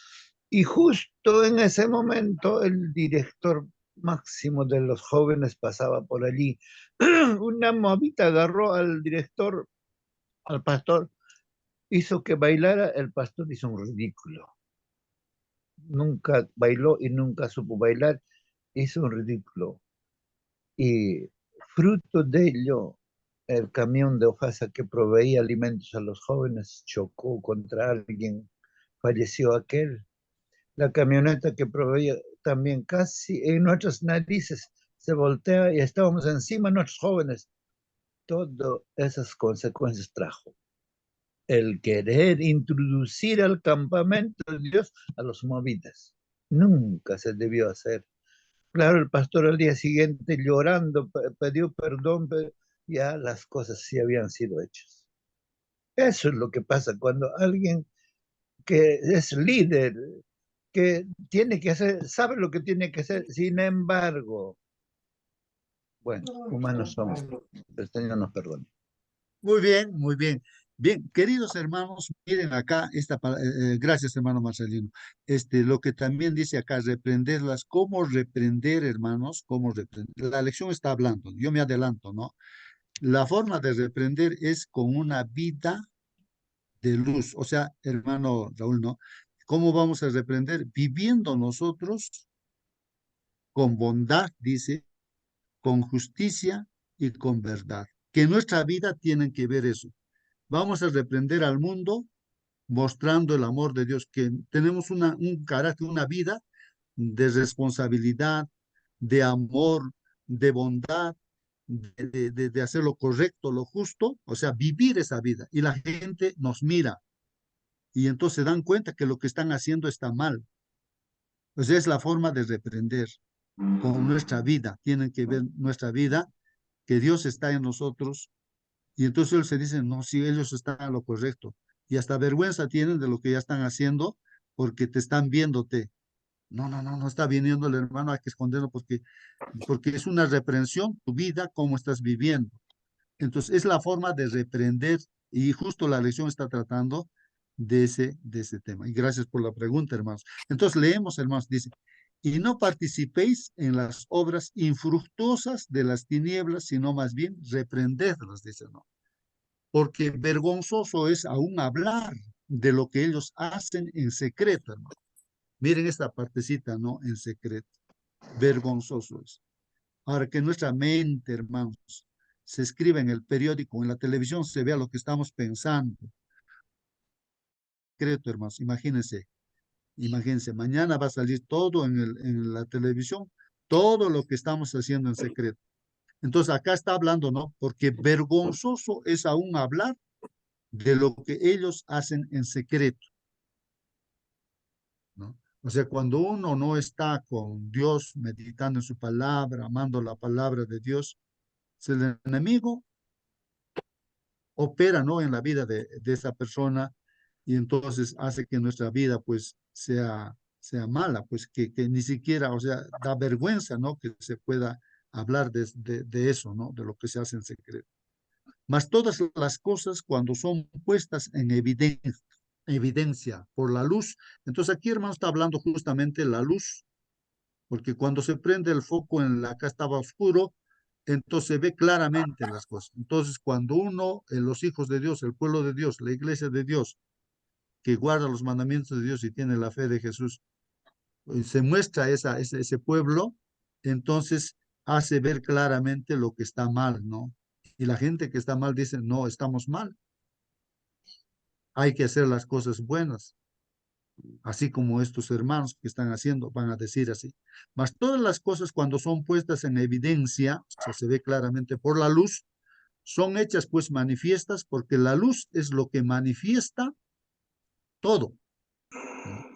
y justo en ese momento el director máximo de los jóvenes pasaba por allí. Una moabita agarró al director, al pastor, hizo que bailara, el pastor hizo un ridículo. Nunca bailó y nunca supo bailar, hizo un ridículo. Y fruto de ello, el camión de hojasa que proveía alimentos a los jóvenes chocó contra alguien, falleció aquel. La camioneta que proveía también casi en nuestras narices se voltea y estábamos encima de nuestros jóvenes. Todas esas consecuencias trajo. el querer introducir al campamento de Dios a los moabitas. Nunca se debió hacer. Claro, el pastor al día siguiente llorando pidió perdón, pero ya las cosas sí habían sido hechas. Eso es lo que pasa cuando alguien que es líder, que tiene que hacer, sabe lo que tiene que hacer, sin embargo, bueno, humanos somos, el Señor nos perdone. Muy bien, muy bien. Bien, queridos hermanos, miren acá gracias hermano Marcelino. Lo que también dice acá, reprenderlas, cómo reprender, hermanos, cómo reprender. La lección está hablando, yo me adelanto, ¿no? La forma de reprender es con una vida de luz. O sea, hermano Raúl, ¿no? ¿Cómo vamos a reprender? Viviendo nosotros con bondad, dice, con justicia y con verdad. Que nuestra vida tiene que ver eso. Vamos a reprender al mundo mostrando el amor de Dios, que tenemos un carácter, una vida de responsabilidad, de amor, de bondad, de hacer lo correcto, lo justo, o sea, vivir esa vida. Y la gente nos mira y entonces se dan cuenta que lo que están haciendo está mal. O sea, es la forma de reprender con nuestra vida. Tienen que ver nuestra vida, que Dios está en nosotros. Y entonces ellos se dicen, no, si ellos están a lo correcto. Y hasta vergüenza tienen de lo que ya están haciendo porque te están viéndote. No, no, no, no está viniendo el hermano, hay que esconderlo porque es una reprensión tu vida, cómo estás viviendo. Entonces, es la forma de reprender y justo la lección está tratando de ese tema. Y gracias por la pregunta, hermanos. Entonces, leemos, hermanos, dice, y no participéis en las obras infructuosas de las tinieblas, sino más bien reprendedlas, dice, ¿no? Porque vergonzoso es aún hablar de lo que ellos hacen en secreto, hermano. Miren esta partecita, ¿no? En secreto. Vergonzoso es. Ahora que nuestra mente, hermanos, se escriba en el periódico, en la televisión, se vea lo que estamos pensando. Secreto, hermanos, imagínense, mañana va a salir todo en la televisión, todo lo que estamos haciendo en secreto. Entonces acá está hablando, ¿no? Porque vergonzoso es aún hablar de lo que ellos hacen en secreto, ¿no? O sea, cuando uno no está con Dios, meditando en su palabra, amando la palabra de Dios, el enemigo opera, ¿no? En la vida de esa persona y entonces hace que nuestra vida, pues, sea mala, pues, que ni siquiera, o sea, da vergüenza, ¿no? Que se pueda hablar de eso, ¿no? De lo que se hace en secreto. Mas todas las cosas cuando son puestas en evidencia por la luz. Entonces aquí, hermano, está hablando justamente la luz, porque cuando se prende el foco acá estaba oscuro, entonces se ve claramente las cosas. Entonces, cuando uno, los hijos de Dios, el pueblo de Dios, la iglesia de Dios, que guarda los mandamientos de Dios y tiene la fe de Jesús, se muestra ese pueblo, entonces hace ver claramente lo que está mal, ¿no? Y la gente que está mal dice, no, estamos mal. Hay que hacer las cosas buenas, así como estos hermanos que están haciendo, van a decir así. Mas todas las cosas cuando son puestas en evidencia, o sea, se ve claramente por la luz, son hechas pues manifiestas porque la luz es lo que manifiesta todo, ¿no?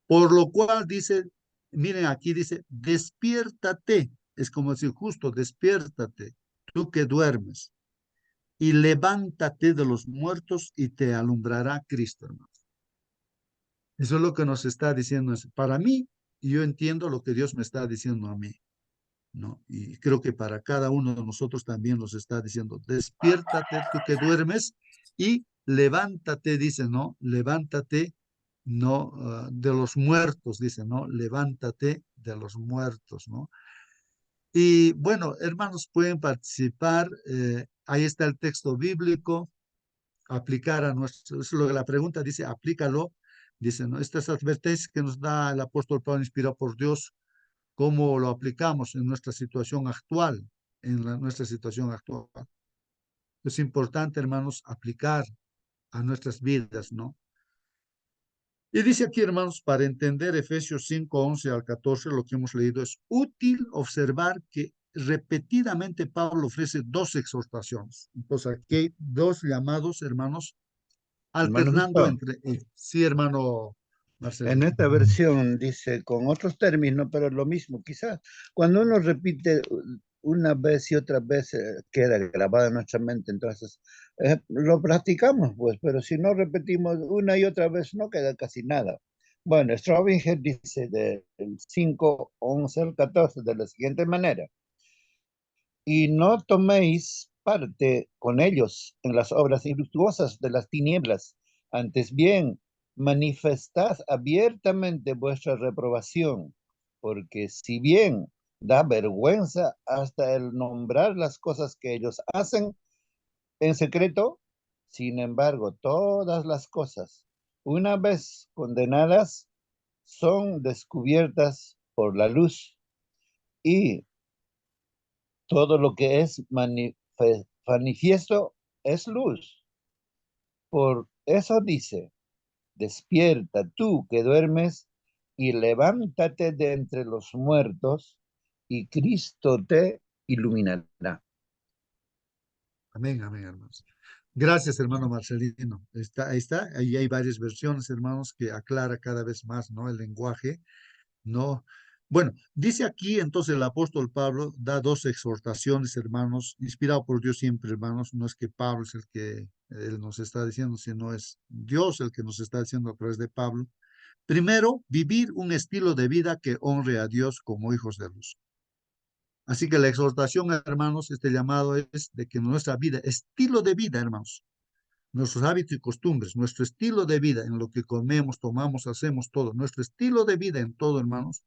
Por lo cual dice, miren aquí dice, despiértate, es como decir justo, despiértate, tú que duermes, y levántate de los muertos y te alumbrará Cristo, hermano. Eso es lo que nos está diciendo. Para mí, yo entiendo lo que Dios me está diciendo a mí, ¿no? Y creo que para cada uno de nosotros también nos está diciendo, despiértate tú que duermes y levántate, dice, ¿no? Levántate, ¿no? De los muertos, dice, ¿no? Levántate de los muertos, ¿no? Y bueno, hermanos, pueden participar. Ahí está el texto bíblico. Aplicar a nuestro, es lo que la pregunta dice, aplícalo. Dice, ¿no? Estas advertencias que nos da el apóstol Pablo inspirado por Dios, ¿cómo lo aplicamos en nuestra situación actual? Nuestra situación actual. Es importante, hermanos, aplicar a nuestras vidas, ¿no? Y dice aquí, hermanos, para entender Efesios 5, 11 al 14, lo que hemos leído, es útil observar que repetidamente Pablo ofrece dos exhortaciones. Entonces, aquí hay dos llamados, hermanos, Hermano alternando Víctor, entre... sí, hermano en Marcelino. esta versión dice con otros términos, pero es lo mismo. Quizás cuando uno repite una vez y otra vez queda grabado en nuestra mente, entonces lo practicamos, pues, pero si no repetimos una y otra vez no queda casi nada. Bueno, Straubinger dice del 5, 11 al 14 de la siguiente manera: y no toméis parte con ellos en las obras infructuosas de las tinieblas, antes bien, manifestad abiertamente vuestra reprobación, porque si bien da vergüenza hasta el nombrar las cosas que ellos hacen en secreto, sin embargo, todas las cosas, una vez condenadas, son descubiertas por la luz, y todo lo que es manifiesto es luz. Por eso dice: despierta tú que duermes y levántate de entre los muertos, y Cristo te iluminará. Amén, amén, hermanos. Gracias, hermano Marcelino. Ahí está, ahí hay varias versiones, hermanos, que aclara cada vez más, ¿no? El lenguaje, ¿no? Bueno, dice aquí entonces el apóstol Pablo, da dos exhortaciones, hermanos, inspirado por Dios siempre, hermanos. No es que Pablo es el que él nos está diciendo, sino es Dios el que nos está diciendo a través de Pablo. Primero, vivir un estilo de vida que honre a Dios como hijos de luz. Así que la exhortación, hermanos, este llamado es de que nuestra vida, estilo de vida, hermanos, nuestros hábitos y costumbres, nuestro estilo de vida en lo que comemos, tomamos, hacemos todo, nuestro estilo de vida en todo, hermanos,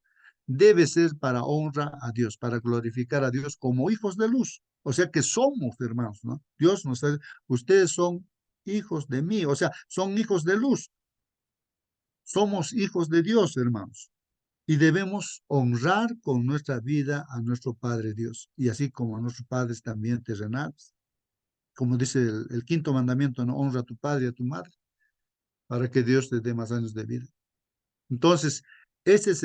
debe ser para honra a Dios, para glorificar a Dios como hijos de luz. O sea que somos, hermanos, ¿no? Dios nos está, ustedes son hijos de mí, o sea, son hijos de luz. Somos hijos de Dios, hermanos. Y debemos honrar con nuestra vida a nuestro Padre Dios, y así como a nuestros padres también terrenales. Como dice el quinto mandamiento, no honra a tu padre y a tu madre, para que Dios te dé más años de vida. Entonces, esa es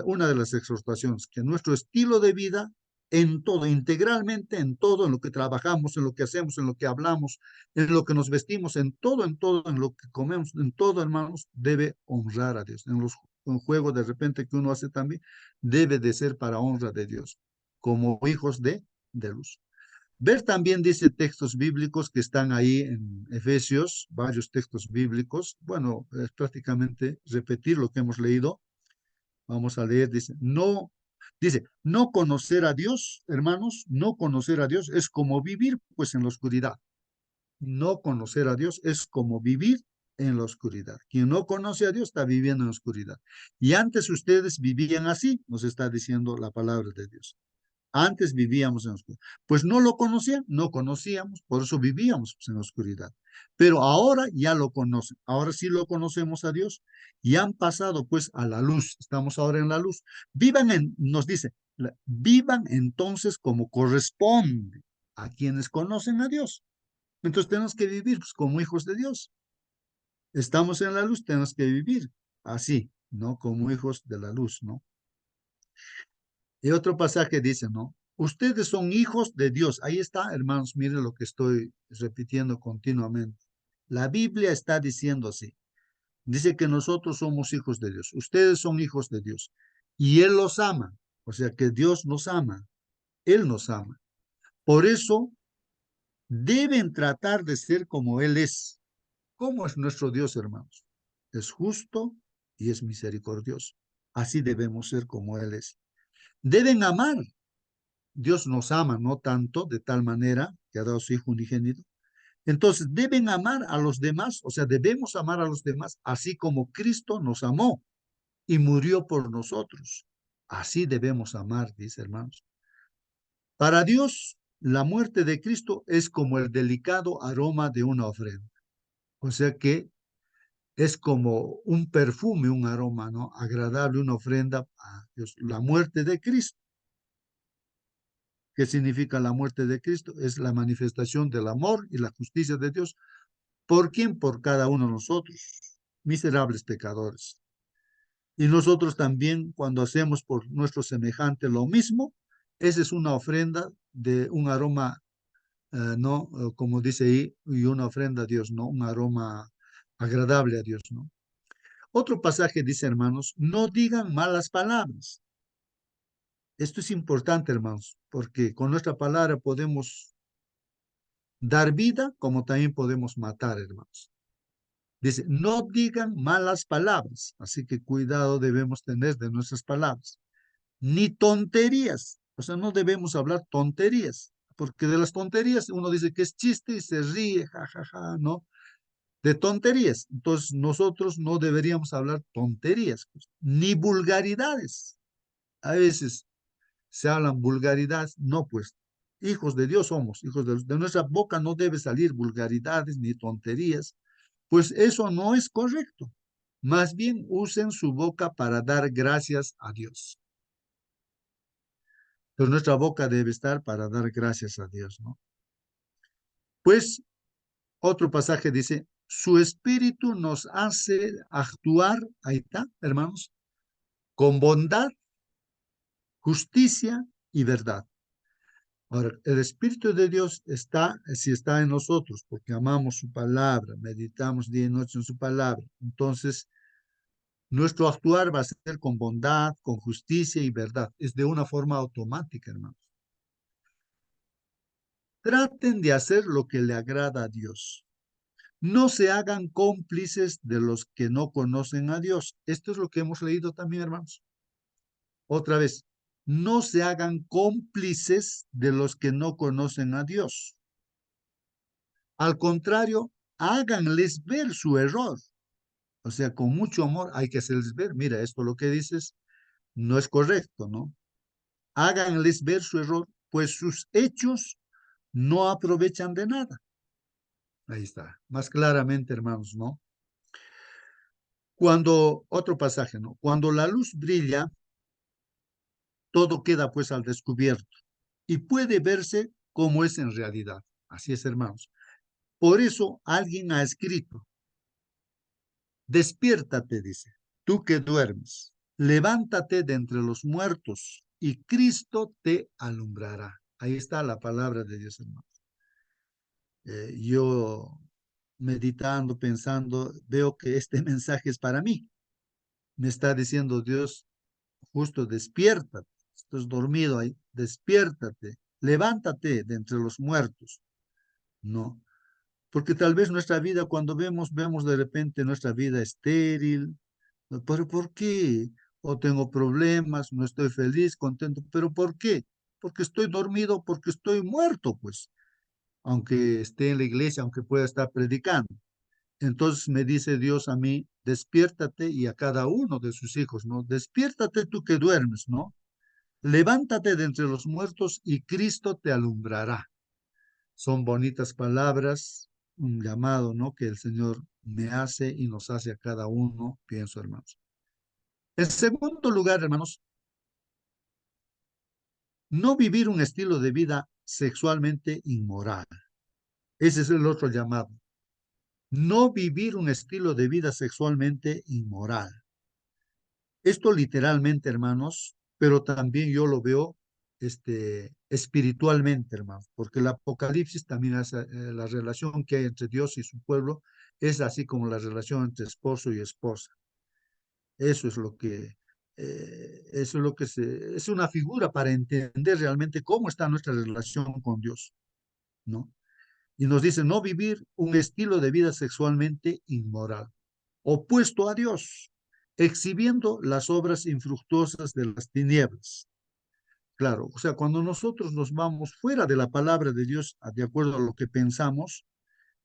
una de las exhortaciones, que nuestro estilo de vida en todo, integralmente en todo, en lo que trabajamos, en lo que hacemos, en lo que hablamos, en lo que nos vestimos, en todo, en lo que comemos, en todo, hermanos, debe honrar a Dios. En los juegos de repente que uno hace también, debe de ser para honra de Dios, como hijos de luz. Ver también dice textos bíblicos que están ahí en Efesios, varios textos bíblicos. Bueno, es prácticamente repetir lo que hemos leído. Vamos a leer, dice, no conocer a Dios, hermanos, no conocer a Dios es como vivir pues en la oscuridad. No conocer a Dios es como vivir en la oscuridad. Quien no conoce a Dios está viviendo en la oscuridad. Y antes ustedes vivían así, nos está diciendo la palabra de Dios. Antes vivíamos en oscuridad. Pues no lo conocían, no conocíamos, por eso vivíamos en oscuridad. Pero ahora ya lo conocen, ahora sí lo conocemos a Dios y han pasado pues a la luz. Estamos ahora en la luz. Nos dice, vivan entonces como corresponde a quienes conocen a Dios. Entonces tenemos que vivir pues, como hijos de Dios. Estamos en la luz, tenemos que vivir así, ¿no? Como hijos de la luz, ¿no? Y otro pasaje dice, ¿no? Ustedes son hijos de Dios. Ahí está, hermanos, miren lo que estoy repitiendo continuamente. La Biblia está diciendo así. Dice que nosotros somos hijos de Dios. Ustedes son hijos de Dios. Y Él los ama. O sea que Dios nos ama. Él nos ama. Por eso deben tratar de ser como Él es. ¿Cómo es nuestro Dios, hermanos? Es justo y es misericordioso. Así debemos ser como Él es. Deben amar. Dios nos ama, no tanto, de tal manera que ha dado a su Hijo unigénito. Entonces, deben amar a los demás, o sea, debemos amar a los demás, así como Cristo nos amó y murió por nosotros. Así debemos amar, dice hermanos. Para Dios, la muerte de Cristo es como el delicado aroma de una ofrenda. O sea que es como un perfume, un aroma, ¿no? Agradable, una ofrenda a Dios. La muerte de Cristo. ¿Qué significa la muerte de Cristo? Es la manifestación del amor y la justicia de Dios. ¿Por quién? Por cada uno de nosotros, miserables pecadores. Y nosotros también, cuando hacemos por nuestro semejante lo mismo, esa es una ofrenda de un aroma, ¿no? Como dice ahí, y una ofrenda a Dios, ¿no? Un aroma agradable a Dios, ¿no? Otro pasaje dice, hermanos, no digan malas palabras. Esto es importante, hermanos, porque con nuestra palabra podemos dar vida como también podemos matar, hermanos. Dice, no digan malas palabras, así que cuidado debemos tener de nuestras palabras. Ni tonterías, o sea, no debemos hablar tonterías, porque de las tonterías uno dice que es chiste y se ríe, jajaja, ¿no? De tonterías. Entonces nosotros no deberíamos hablar tonterías, pues, ni vulgaridades. A veces se hablan vulgaridades, no, pues, hijos de Dios somos, hijos de nuestra boca no debe salir vulgaridades ni tonterías, pues eso no es correcto. Más bien usen su boca para dar gracias a Dios. Pues nuestra boca debe estar para dar gracias a Dios, ¿no? Pues otro pasaje dice, su espíritu nos hace actuar, ahí está, hermanos, con bondad, justicia y verdad. Ahora, el Espíritu de Dios está, si está en nosotros, porque amamos su palabra, meditamos día y noche en su palabra. Entonces, nuestro actuar va a ser con bondad, con justicia y verdad. Es de una forma automática, hermanos. Traten de hacer lo que le agrada a Dios. No se hagan cómplices de los que no conocen a Dios. Esto es lo que hemos leído también, hermanos. Otra vez, no se hagan cómplices de los que no conocen a Dios. Al contrario, háganles ver su error. O sea, con mucho amor hay que hacerles ver, mira, esto lo que dices no es correcto, ¿no? Háganles ver su error, pues sus hechos no aprovechan de nada. Ahí está, más claramente, hermanos, ¿no? Cuando, otro pasaje, ¿no? Cuando la luz brilla, todo queda pues al descubierto y puede verse como es en realidad. Así es, hermanos. Por eso alguien ha escrito, despiértate, dice, tú que duermes, levántate de entre los muertos y Cristo te alumbrará. Ahí está la palabra de Dios, hermanos. Yo meditando, pensando, veo que este mensaje es para mí. Me está diciendo Dios, justo despiértate, estás dormido ahí, despiértate, levántate de entre los muertos. No, porque tal vez nuestra vida, cuando vemos de repente nuestra vida estéril, ¿no? ¿Pero por qué? O tengo problemas, no estoy feliz, contento, ¿pero por qué? Porque estoy dormido, porque estoy muerto, pues, aunque esté en la iglesia, aunque pueda estar predicando. Entonces me dice Dios a mí, despiértate y a cada uno de sus hijos, ¿no? Despiértate tú que duermes, ¿no? Levántate de entre los muertos y Cristo te alumbrará. Son bonitas palabras, un llamado, ¿no? Que el Señor me hace y nos hace a cada uno, pienso, hermanos. En segundo lugar, hermanos, no vivir un estilo de vida sexualmente inmoral. Ese es el otro llamado. No vivir un estilo de vida sexualmente inmoral. Esto literalmente, hermanos, pero también yo lo veo espiritualmente, hermanos, porque el Apocalipsis también hace la relación que hay entre Dios y su pueblo, es así como la relación entre esposo y esposa. Eso es lo que, es una figura para entender realmente cómo está nuestra relación con Dios, ¿no? Y nos dice no vivir un estilo de vida sexualmente inmoral, opuesto a Dios, exhibiendo las obras infructuosas de las tinieblas. Claro, o sea, cuando nosotros nos vamos fuera de la palabra de Dios, de acuerdo a lo que pensamos,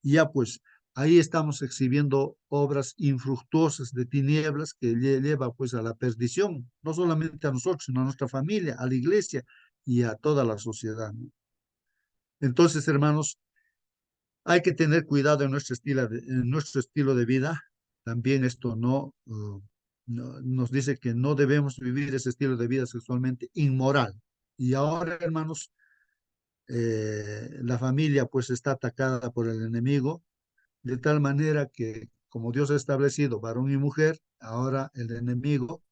ya pues ahí estamos exhibiendo obras infructuosas de tinieblas que lleva pues a la perdición, no solamente a nosotros, sino a nuestra familia, a la iglesia y a toda la sociedad, ¿no? Entonces, hermanos, hay que tener cuidado en nuestro estilo de vida. También esto nos dice que no debemos vivir ese estilo de vida sexualmente inmoral. Y ahora, hermanos, la familia pues está atacada por el enemigo, de tal manera que como Dios ha establecido varón y mujer, ahora el enemigo,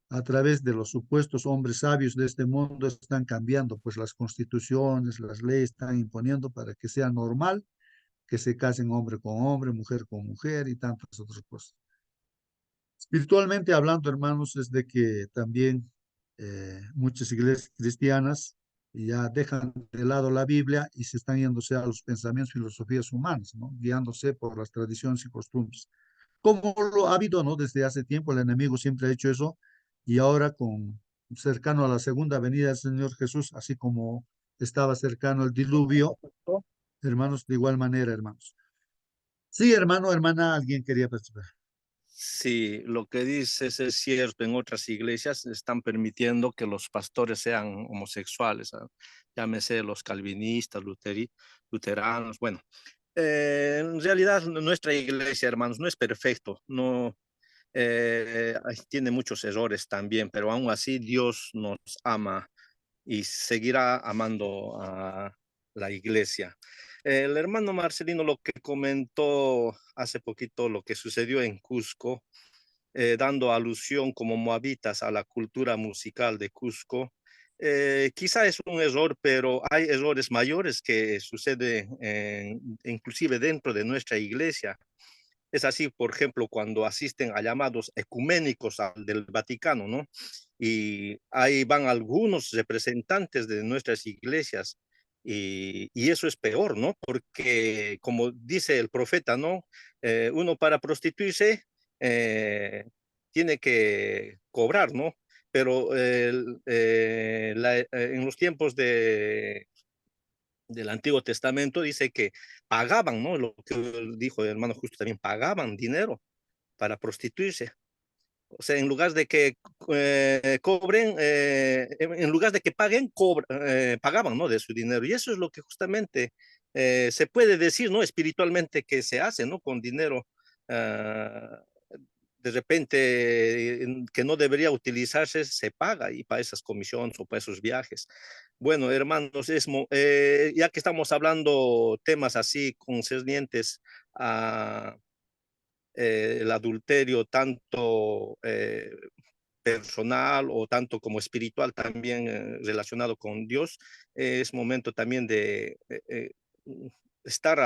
a través de los supuestos hombres sabios de este mundo, están cambiando pues las constituciones, las leyes, están imponiendo para que sea normal que se casen hombre con hombre, mujer con mujer y tantas otras cosas. Espiritualmente hablando, hermanos, es de que también muchas iglesias cristianas ya dejan de lado la Biblia y se están yéndose a los pensamientos, filosofías humanas, ¿no? Guiándose por las tradiciones y costumbres. Como lo ha habido, ¿no? Desde hace tiempo, el enemigo siempre ha hecho eso y ahora con cercano a la segunda venida del Señor Jesús, así como estaba cercano el diluvio, hermanos, de igual manera, hermanos. Sí, hermano, hermana, alguien quería participar. Sí, lo que dices es cierto. En otras iglesias están permitiendo que los pastores sean homosexuales, llámese los calvinistas, luteranos. Bueno, en realidad nuestra iglesia, hermanos, no es perfecto, no tiene muchos errores también, pero aún así Dios nos ama y seguirá amando a la iglesia. El hermano Marcelino lo que comentó hace poquito, lo que sucedió en Cusco, dando alusión como moabitas a la cultura musical de Cusco. Quizá es un error, pero hay errores mayores que suceden inclusive dentro de nuestra iglesia. Es así, por ejemplo, cuando asisten a llamados ecuménicos del Vaticano, ¿no? Y ahí van algunos representantes de nuestras iglesias. Y eso es peor, ¿no? Porque, como dice el profeta, ¿no? Uno para prostituirse tiene que cobrar, ¿no? Pero en los tiempos del Antiguo Testamento dice que pagaban, ¿no? Lo que dijo el hermano Justo también, pagaban dinero para prostituirse. O sea, en lugar de que cobren, en lugar de que paguen, pagaban, ¿no? De su dinero. Y eso es lo que justamente se puede decir, ¿no? Espiritualmente que se hace, ¿no? Con dinero. Uh, de repente que no debería utilizarse, se paga y para esas comisiones o para esos viajes. Bueno, hermanos, ya que estamos hablando temas así concernientes a el adulterio, tanto personal o tanto como espiritual, también relacionado con Dios, es momento también de estar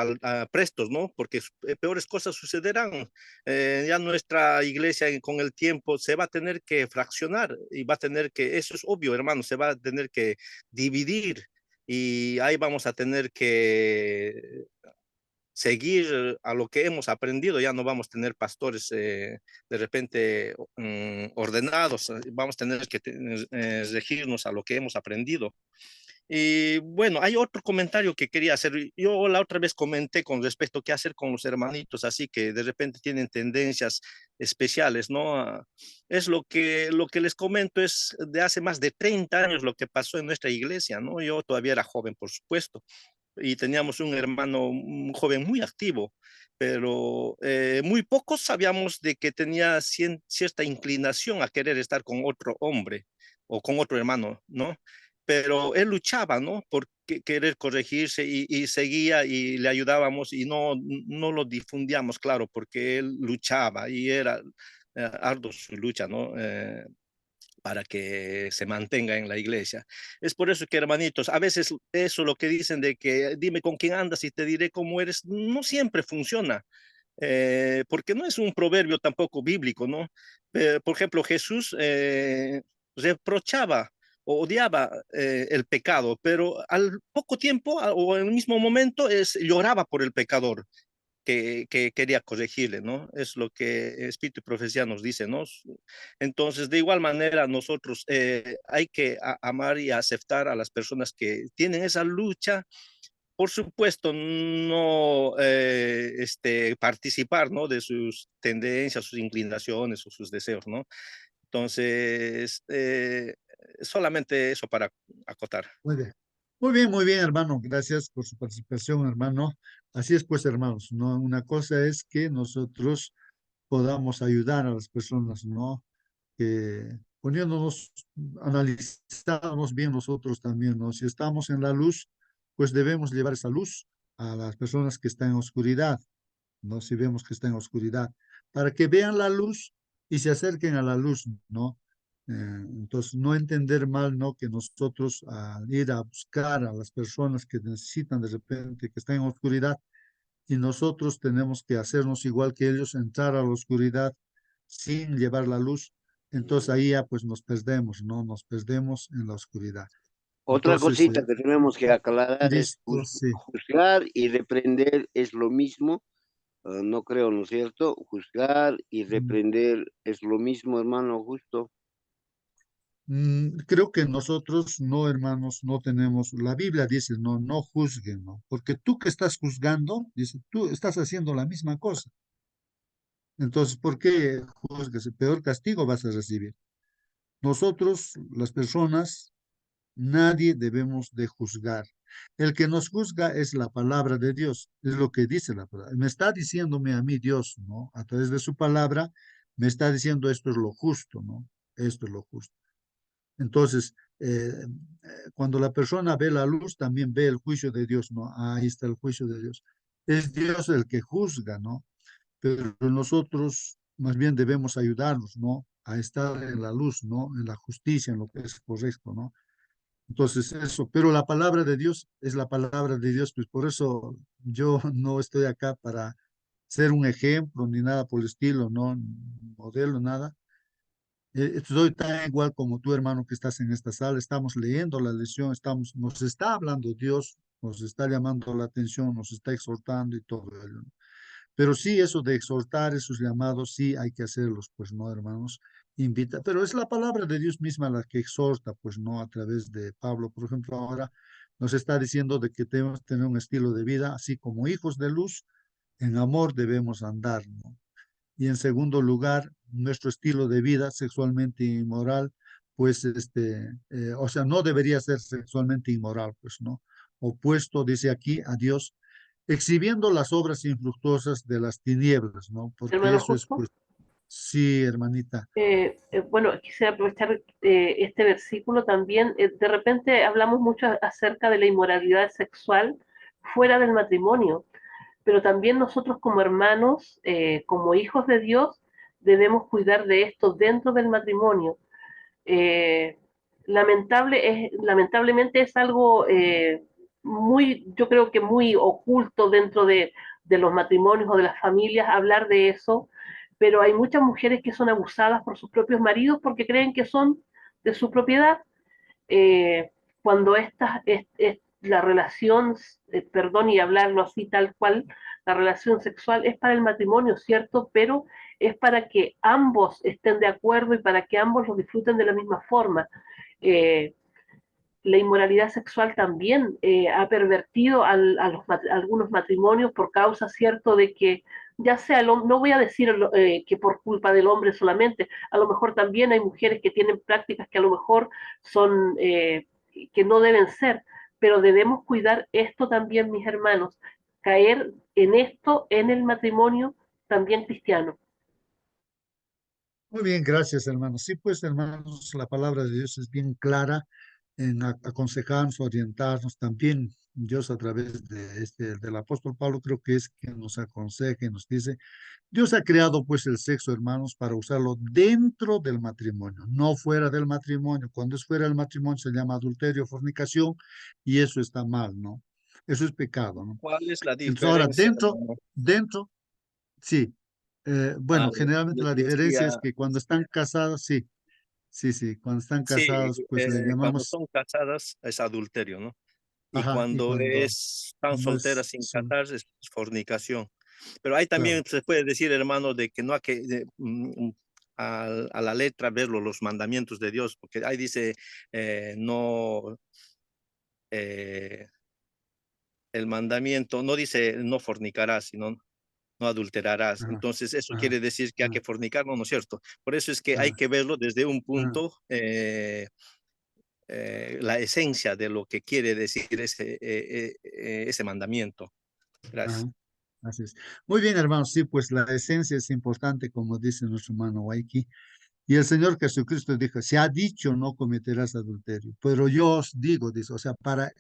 prestos, ¿no? Porque peores cosas sucederán. Ya nuestra iglesia con el tiempo se va a tener que fraccionar y va a tener que, eso es obvio, hermano, se va a tener que dividir y ahí vamos a tener que seguir a lo que hemos aprendido. Ya no vamos a tener pastores de repente ordenados, vamos a tener que regirnos a lo que hemos aprendido. Y bueno, hay otro comentario que quería hacer. Yo la otra vez comenté con respecto a qué hacer con los hermanitos, así que de repente tienen tendencias especiales, ¿no? Es lo que les comento, es de hace más de 30 años lo que pasó en nuestra iglesia, ¿no? Yo todavía era joven, por supuesto, y teníamos un hermano, un joven muy activo, pero muy pocos sabíamos de que tenía cierta inclinación a querer estar con otro hombre o con otro hermano, ¿no? Pero él luchaba, ¿no? Por querer corregirse y seguía y le ayudábamos y no lo difundíamos, claro, porque él luchaba y era arduo su lucha, ¿no? Para que se mantenga en la iglesia. Es por eso que, hermanitos, a veces eso lo que dicen de que dime con quién andas y te diré cómo eres, no siempre funciona, porque no es un proverbio tampoco bíblico, ¿no? Por ejemplo, Jesús reprochaba o odiaba el pecado, pero al poco tiempo o en el mismo momento lloraba por el pecador que quería corregirle, ¿no? Es lo que Espíritu y Profecía nos dice, ¿no? Entonces, de igual manera, nosotros hay que amar y aceptar a las personas que tienen esa lucha. Por supuesto, no participar, ¿no? De sus tendencias, sus inclinaciones o sus deseos, ¿no? Entonces, solamente eso para acotar. Muy bien. Muy bien, hermano. Gracias por su participación, hermano. Así es, pues, hermanos, ¿no? Una cosa es que nosotros podamos ayudar a las personas, ¿no? Que poniéndonos, analizándonos bien nosotros también, ¿no? Si estamos en la luz, pues debemos llevar esa luz a las personas que están en oscuridad, ¿no? Si vemos que está en oscuridad, para que vean la luz y se acerquen a la luz, ¿no? Entonces, no entender mal, ¿no? Que nosotros al ir a buscar a las personas que necesitan de repente, que están en oscuridad, y nosotros tenemos que hacernos igual que ellos, entrar a la oscuridad sin llevar la luz. Entonces ahí ya pues nos perdemos, ¿no? Nos perdemos en la oscuridad. Otra Entonces, cosita que tenemos que aclarar es Cristo, sí. juzgar y reprender es lo mismo. No creo, ¿no es cierto? Juzgar y reprender es lo mismo, hermano, justo. Creo que nosotros, no, hermanos, no tenemos, la Biblia dice, no, no juzguen, ¿no? Porque tú que estás juzgando, dice, tú estás haciendo la misma cosa. Entonces, ¿por qué juzgas? El peor castigo vas a recibir. Nosotros, las personas, nadie debemos de juzgar. El que nos juzga es la palabra de Dios, es lo que dice la palabra. Me está diciéndome a mí Dios, ¿no? A través de su palabra, me está diciendo esto es lo justo, ¿no? Esto es lo justo. Entonces, cuando la persona ve la luz, también ve el juicio de Dios, ¿no? Ahí está el juicio de Dios. Es Dios el que juzga, ¿no? Pero nosotros más bien debemos ayudarnos, ¿no? A estar en la luz, ¿no? En la justicia, en lo que es correcto, ¿no? Entonces, eso, pero la palabra de Dios es la palabra de Dios, pues por eso yo no estoy acá para ser un ejemplo ni nada por el estilo, ¿no? Modelo, nada. Estoy tan igual como tú, hermano, que estás en esta sala. Estamos leyendo la lección, nos está hablando Dios, nos está llamando la atención, nos está exhortando y todo ello, ¿no? Pero sí, eso de exhortar esos llamados, sí hay que hacerlos, pues no, hermanos. Invita, pero es la palabra de Dios misma la que exhorta, pues no, a través de Pablo, por ejemplo, ahora nos está diciendo de que debemos tener un estilo de vida, así como hijos de luz, en amor debemos andar, ¿no? Y en segundo lugar, nuestro estilo de vida sexualmente inmoral, pues o sea, no debería ser sexualmente inmoral, pues, ¿no? Opuesto, dice aquí, a Dios, exhibiendo las obras infructuosas de las tinieblas, ¿no? Porque Hermano eso es, Justo. pues, sí, hermanita. Bueno, quisiera aprovechar este versículo también. De repente hablamos mucho acerca de la inmoralidad sexual fuera del matrimonio, pero también nosotros como hermanos, como hijos de Dios, debemos cuidar de esto dentro del matrimonio. Eh, lamentablemente es algo yo creo que muy oculto dentro de los matrimonios o de las familias hablar de eso, pero hay muchas mujeres que son abusadas por sus propios maridos porque creen que son de su propiedad. eh, Cuando es la relación, perdón, y hablarlo así tal cual, la relación sexual es para el matrimonio, ¿cierto? Pero es para que ambos estén de acuerdo y para que ambos lo disfruten de la misma forma. Eh, la inmoralidad sexual también ha pervertido algunos matrimonios por causa, ¿cierto?, de que ya sea, no voy a decir que por culpa del hombre solamente, a lo mejor también hay mujeres que tienen prácticas que a lo mejor son, que no deben ser, pero debemos cuidar esto también, mis hermanos, caer en esto en el matrimonio también cristiano. Muy bien, gracias, hermanos. Sí, pues, hermanos, la palabra de Dios es bien clara en aconsejarnos, orientarnos también. Dios a través del apóstol Pablo creo que es quien nos aconseja y nos dice, Dios ha creado pues el sexo, hermanos, para usarlo dentro del matrimonio, no fuera del matrimonio. Cuando es fuera del matrimonio se llama adulterio, fornicación, y eso está mal, ¿no? Eso es pecado, ¿no? ¿Cuál es la Entonces ahora diferencia, hermano? dentro, sí. Ah, Bueno, generalmente la diferencia es decía, que cuando están casados, sí, sí, sí, cuando están sí, casados, pues le cuando llamamos, son casadas es adulterio, ¿no? Y ajá, y cuando están cuando solteras sin son, casarse es fornicación. Pero hay claro, también se puede decir, hermano, de que no hay que a la letra verlo, los mandamientos de Dios, porque ahí dice, no, eh, el mandamiento no dice no fornicarás, sino no adulterarás. ajá, Entonces, eso ajá, quiere decir que hay ajá, que fornicar, ¿no? ¿No es cierto? Por eso es que hay ajá, que verlo desde un ajá, punto, la esencia de lo que quiere decir ese mandamiento. Gracias. ajá. Así es. Muy bien, hermanos. Sí, pues la esencia es importante, como dice nuestro hermano Waiki. Y el Señor Jesucristo dijo, se ha dicho no cometerás adulterio, pero yo os digo, dice, o sea, para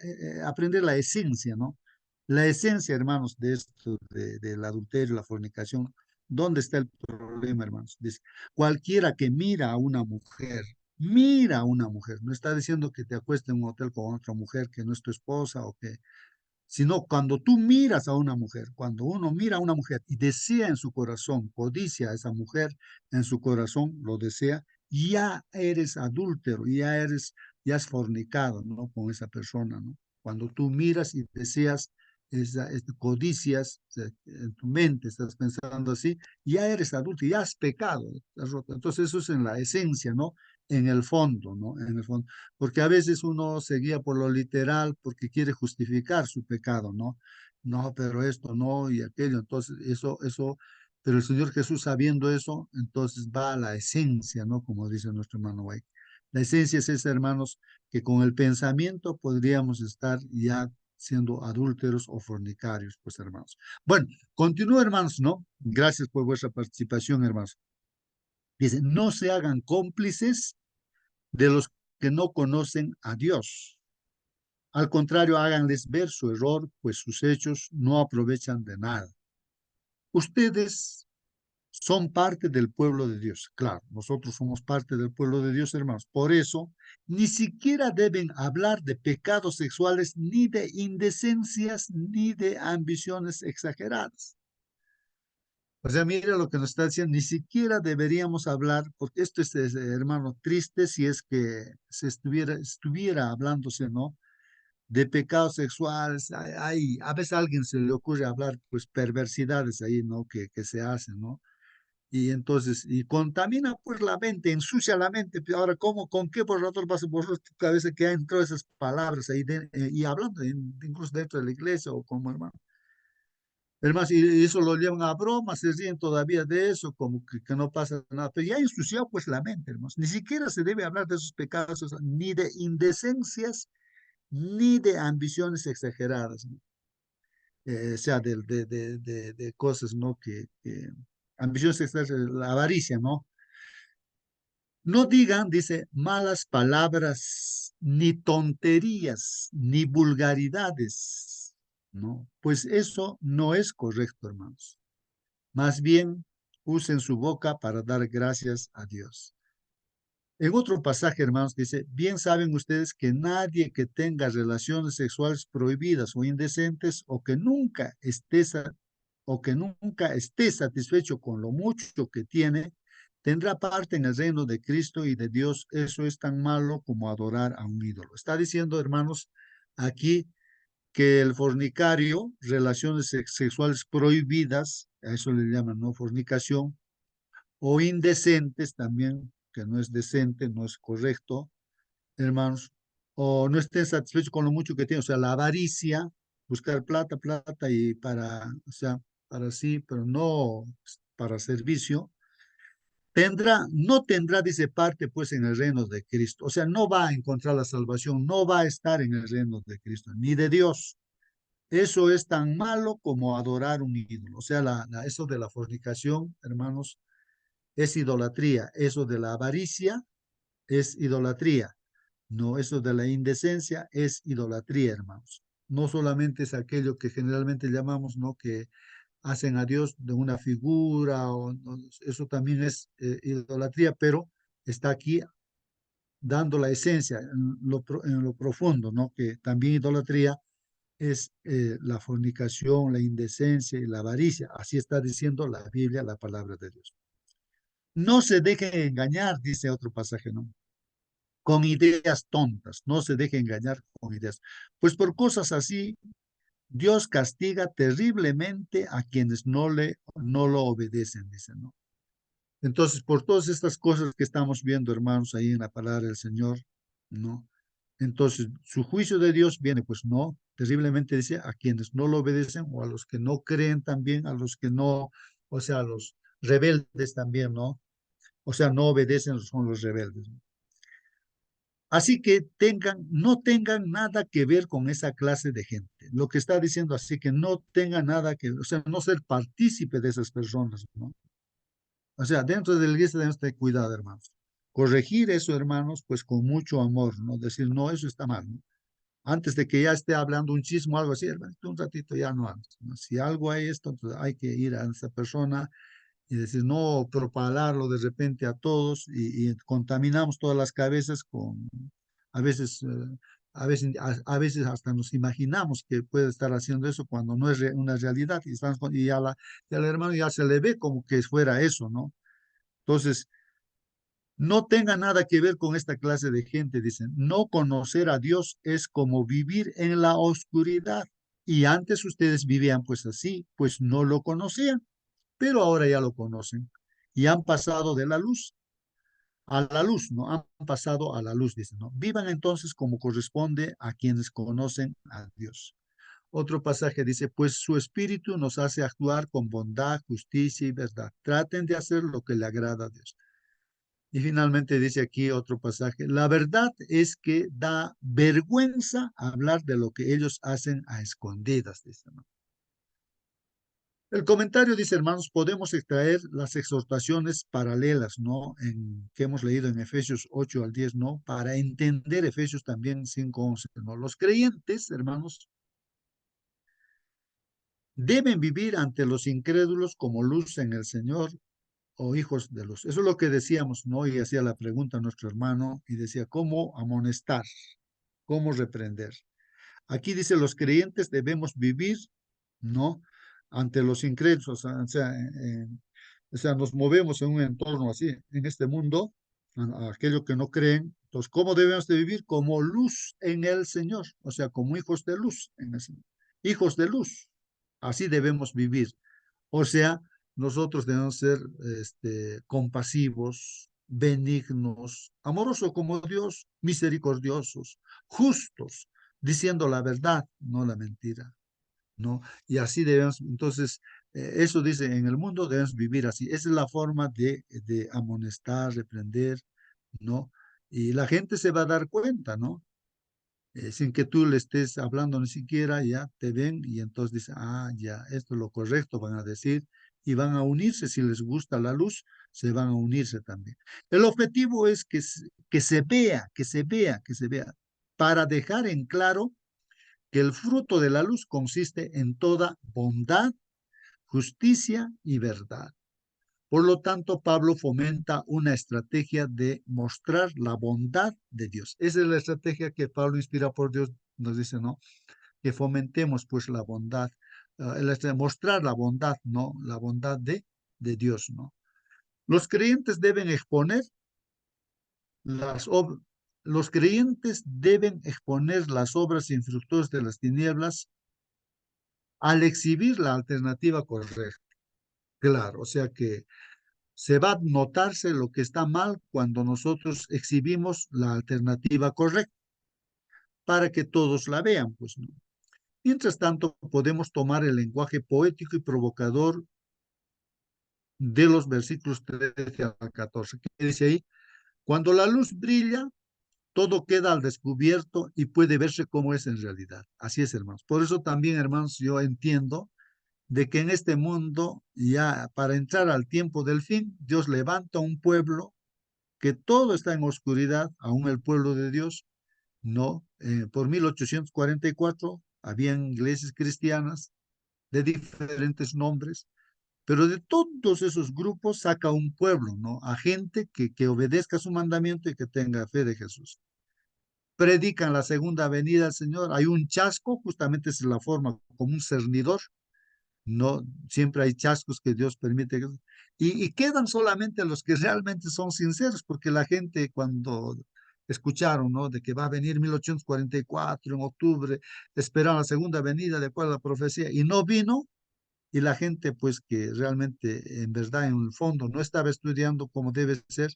aprender la esencia, ¿no? La esencia, hermanos, de esto, del adulterio, la fornicación, ¿dónde está el problema, hermanos? Dice, cualquiera que mira a una mujer, no está diciendo que te acueste en un hotel con otra mujer que no es tu esposa o que sino cuando tú miras a una mujer, cuando uno mira a una mujer y desea en su corazón, codicia a esa mujer en su corazón, lo desea, ya eres adúltero, ya has fornicado, ¿no? Con esa persona, ¿no? Cuando tú miras y deseas, codicias, o sea, en tu mente estás pensando así, ya eres adulto, ya has pecado, has roto. Entonces eso es en la esencia, ¿no? En el fondo, ¿no? En el fondo. Porque a veces uno se guía por lo literal porque quiere justificar su pecado, ¿no? No, pero esto no y aquello. Entonces, pero el Señor Jesús sabiendo eso, entonces va a la esencia, ¿no? Como dice nuestro hermano White. La esencia es esa, hermanos, que con el pensamiento podríamos estar ya siendo adúlteros o fornicarios, pues, hermanos. Bueno, continúo, hermanos, ¿no? Gracias por vuestra participación, hermanos. Dice, no se hagan cómplices de los que no conocen a Dios. Al contrario, háganles ver su error, pues sus hechos no aprovechan de nada. Ustedes son parte del pueblo de Dios. Claro, nosotros somos parte del pueblo de Dios, hermanos. Por eso, ni siquiera deben hablar de pecados sexuales, ni de indecencias, ni de ambiciones exageradas. O sea, mire lo que nos está diciendo, ni siquiera deberíamos hablar, porque esto es, hermano, triste si es que se estuviera hablándose, ¿no? De pecados sexuales. A veces a alguien se le ocurre hablar, pues, perversidades ahí, ¿no? Que se hacen, ¿no? Y entonces, y contamina pues la mente, ensucia la mente. Pero ahora, ¿cómo, con qué borrador vas a borrar tu cabeza que ha entrado esas palabras ahí y hablando incluso dentro de la iglesia o como hermano? Hermanos, y eso lo llevan a broma, se ríen todavía de eso, como que no pasa nada. Pero ya ha ensuciado pues la mente, hermanos. Ni siquiera se debe hablar de esos pecados, ni de indecencias, ni de ambiciones exageradas, ¿no? O sea, de cosas, ¿no? Ambiciones exageradas, la avaricia, ¿no? No digan, dice, malas palabras, ni tonterías, ni vulgaridades, ¿no? Pues eso no es correcto, hermanos. Más bien, usen su boca para dar gracias a Dios. En otro pasaje, hermanos, dice, bien saben ustedes que nadie que tenga relaciones sexuales prohibidas o indecentes o que nunca esté satisfecho con lo mucho que tiene, tendrá parte en el reino de Cristo y de Dios. Eso es tan malo como adorar a un ídolo. Está diciendo, hermanos, aquí que el fornicario, relaciones sexuales prohibidas, a eso le llaman, ¿no? Fornicación, o indecentes también, que no es decente, no es correcto, hermanos, o no estén satisfechos con lo mucho que tienen, o sea, la avaricia, buscar plata, plata y o sea, para sí, pero no para servicio, no tendrá, dice, parte pues en el reino de Cristo, o sea, no va a encontrar la salvación, no va a estar en el reino de Cristo, ni de Dios. Eso es tan malo como adorar un ídolo, o sea, eso de la fornicación, hermanos, es idolatría, eso de la avaricia es idolatría. No, eso de la indecencia es idolatría, hermanos. No solamente es aquello que generalmente llamamos, ¿no? Que hacen a Dios de una figura, eso también es idolatría, pero está aquí dando la esencia en lo profundo, ¿no? Que también idolatría es la fornicación, la indecencia y la avaricia. Así está diciendo la Biblia, la palabra de Dios. No se dejen engañar, dice otro pasaje, ¿no? Con ideas tontas, no se deje engañar con ideas. Pues por cosas así, Dios castiga terriblemente a quienes no lo obedecen, dice, ¿no? Entonces, por todas estas cosas que estamos viendo, hermanos, ahí en la palabra del Señor, ¿no? Entonces, su juicio de Dios viene, pues no, terriblemente dice, a quienes no lo obedecen o a los que no creen también, a los que no, o sea, a los rebeldes también, ¿no? O sea, no obedecen, son los rebeldes, ¿no? Así que no tengan nada que ver con esa clase de gente. Lo que está diciendo así que no tengan nada que ver, o sea, no ser partícipe de esas personas, ¿no? O sea, dentro de la iglesia debemos tener cuidado, hermanos. Corregir eso, hermanos, pues con mucho amor, ¿no? Decir, no, eso está mal, ¿no? Antes de que ya esté hablando un chisme o algo así, hermano, un ratito ya no hables, ¿no? Si algo hay esto, entonces hay que ir a esa persona y decir, no propagarlo de repente a todos y contaminamos todas las cabezas con, a veces, a veces hasta nos imaginamos que puede estar haciendo eso cuando no es una realidad y al hermano ya se le ve como que fuera eso, ¿no? Entonces, no tenga nada que ver con esta clase de gente, dicen. No conocer a Dios es como vivir en la oscuridad. Y antes ustedes vivían pues así, pues no lo conocían, pero ahora ya lo conocen y han pasado de la luz a la luz, ¿no? Han pasado a la luz, dicen, ¿no? Vivan entonces como corresponde a quienes conocen a Dios. Otro pasaje dice, pues su espíritu nos hace actuar con bondad, justicia y verdad. Traten de hacer lo que le agrada a Dios. Y finalmente dice aquí otro pasaje, la verdad es que da vergüenza hablar de lo que ellos hacen a escondidas, dice, ¿no? El comentario dice, hermanos, podemos extraer las exhortaciones paralelas, ¿no? Que hemos leído en Efesios 8 al 10, ¿no? Para entender Efesios también 5:11, ¿no? Los creyentes, hermanos, deben vivir ante los incrédulos como luz en el Señor o hijos de luz. Eso es lo que decíamos, ¿no? Y hacía la pregunta a nuestro hermano y decía, ¿cómo amonestar? ¿Cómo reprender? Aquí dice, los creyentes debemos vivir, ¿no? Ante los incrédulos, o sea, nos movemos en un entorno así, en este mundo, a aquellos que no creen. Entonces, ¿cómo debemos de vivir? Como luz en el Señor, o sea, como hijos de luz en el Señor. Hijos de luz, así debemos vivir. O sea, nosotros debemos ser compasivos, benignos, amorosos como Dios, misericordiosos, justos, diciendo la verdad, no la mentira, ¿no? Y así debemos, entonces, eso dice, en el mundo debemos vivir así. Esa es la forma de amonestar, reprender, ¿no? Y la gente se va a dar cuenta, ¿no? Sin que tú le estés hablando ni siquiera, ya te ven y entonces dicen, ah, ya, esto es lo correcto, van a decir, y van a unirse, si les gusta la luz, se van a unirse también. El objetivo es que se vea, que se vea, que se vea, para dejar en claro que el fruto de la luz consiste en toda bondad, justicia y verdad. Por lo tanto, Pablo fomenta una estrategia de mostrar la bondad de Dios. Esa es la estrategia que Pablo, inspira por Dios, nos dice, ¿no? Que fomentemos pues la bondad, mostrar la bondad, ¿no? La bondad de Dios, ¿no? Los creyentes deben exponer los creyentes deben exponer las obras infructuosas de las tinieblas al exhibir la alternativa correcta. Claro, o sea que se va a notarse lo que está mal cuando nosotros exhibimos la alternativa correcta para que todos la vean, pues, ¿no? Mientras tanto, podemos tomar el lenguaje poético y provocador de los versículos 13 al 14, que dice ahí, cuando la luz brilla, todo queda al descubierto y puede verse cómo es en realidad. Así es, hermanos. Por eso también, hermanos, yo entiendo de que en este mundo, ya para entrar al tiempo del fin, Dios levanta un pueblo que todo está en oscuridad, aún el pueblo de Dios, no. Por 1844 habían iglesias cristianas de diferentes nombres, pero de todos esos grupos saca un pueblo, ¿no? A gente que obedezca su mandamiento y que tenga fe de Jesús. Predican la segunda venida del Señor. Hay un chasco, justamente es la forma como un cernidor, no, siempre hay chascos que Dios permite. Y quedan solamente los que realmente son sinceros, porque la gente cuando escucharon, ¿no? De que va a venir 1844 en octubre, esperaron la segunda venida de acuerdo a la profecía, y no vino, y la gente pues que realmente en verdad en el fondo no estaba estudiando como debe ser,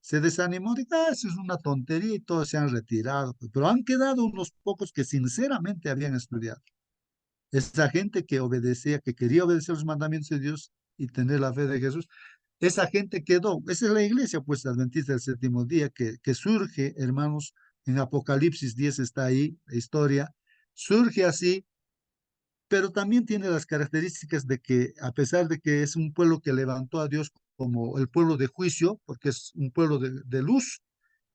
se desanimó, dijo, ah, eso es una tontería y todos se han retirado, pero han quedado unos pocos que sinceramente habían estudiado. Esa gente que obedecía, que quería obedecer los mandamientos de Dios y tener la fe de Jesús, esa gente quedó. Esa es la iglesia, pues, adventista del séptimo día, que surge, hermanos, en Apocalipsis 10 está ahí, la historia, surge así, pero también tiene las características de que, a pesar de que es un pueblo que levantó a Dios como el pueblo de juicio, porque es un pueblo de luz,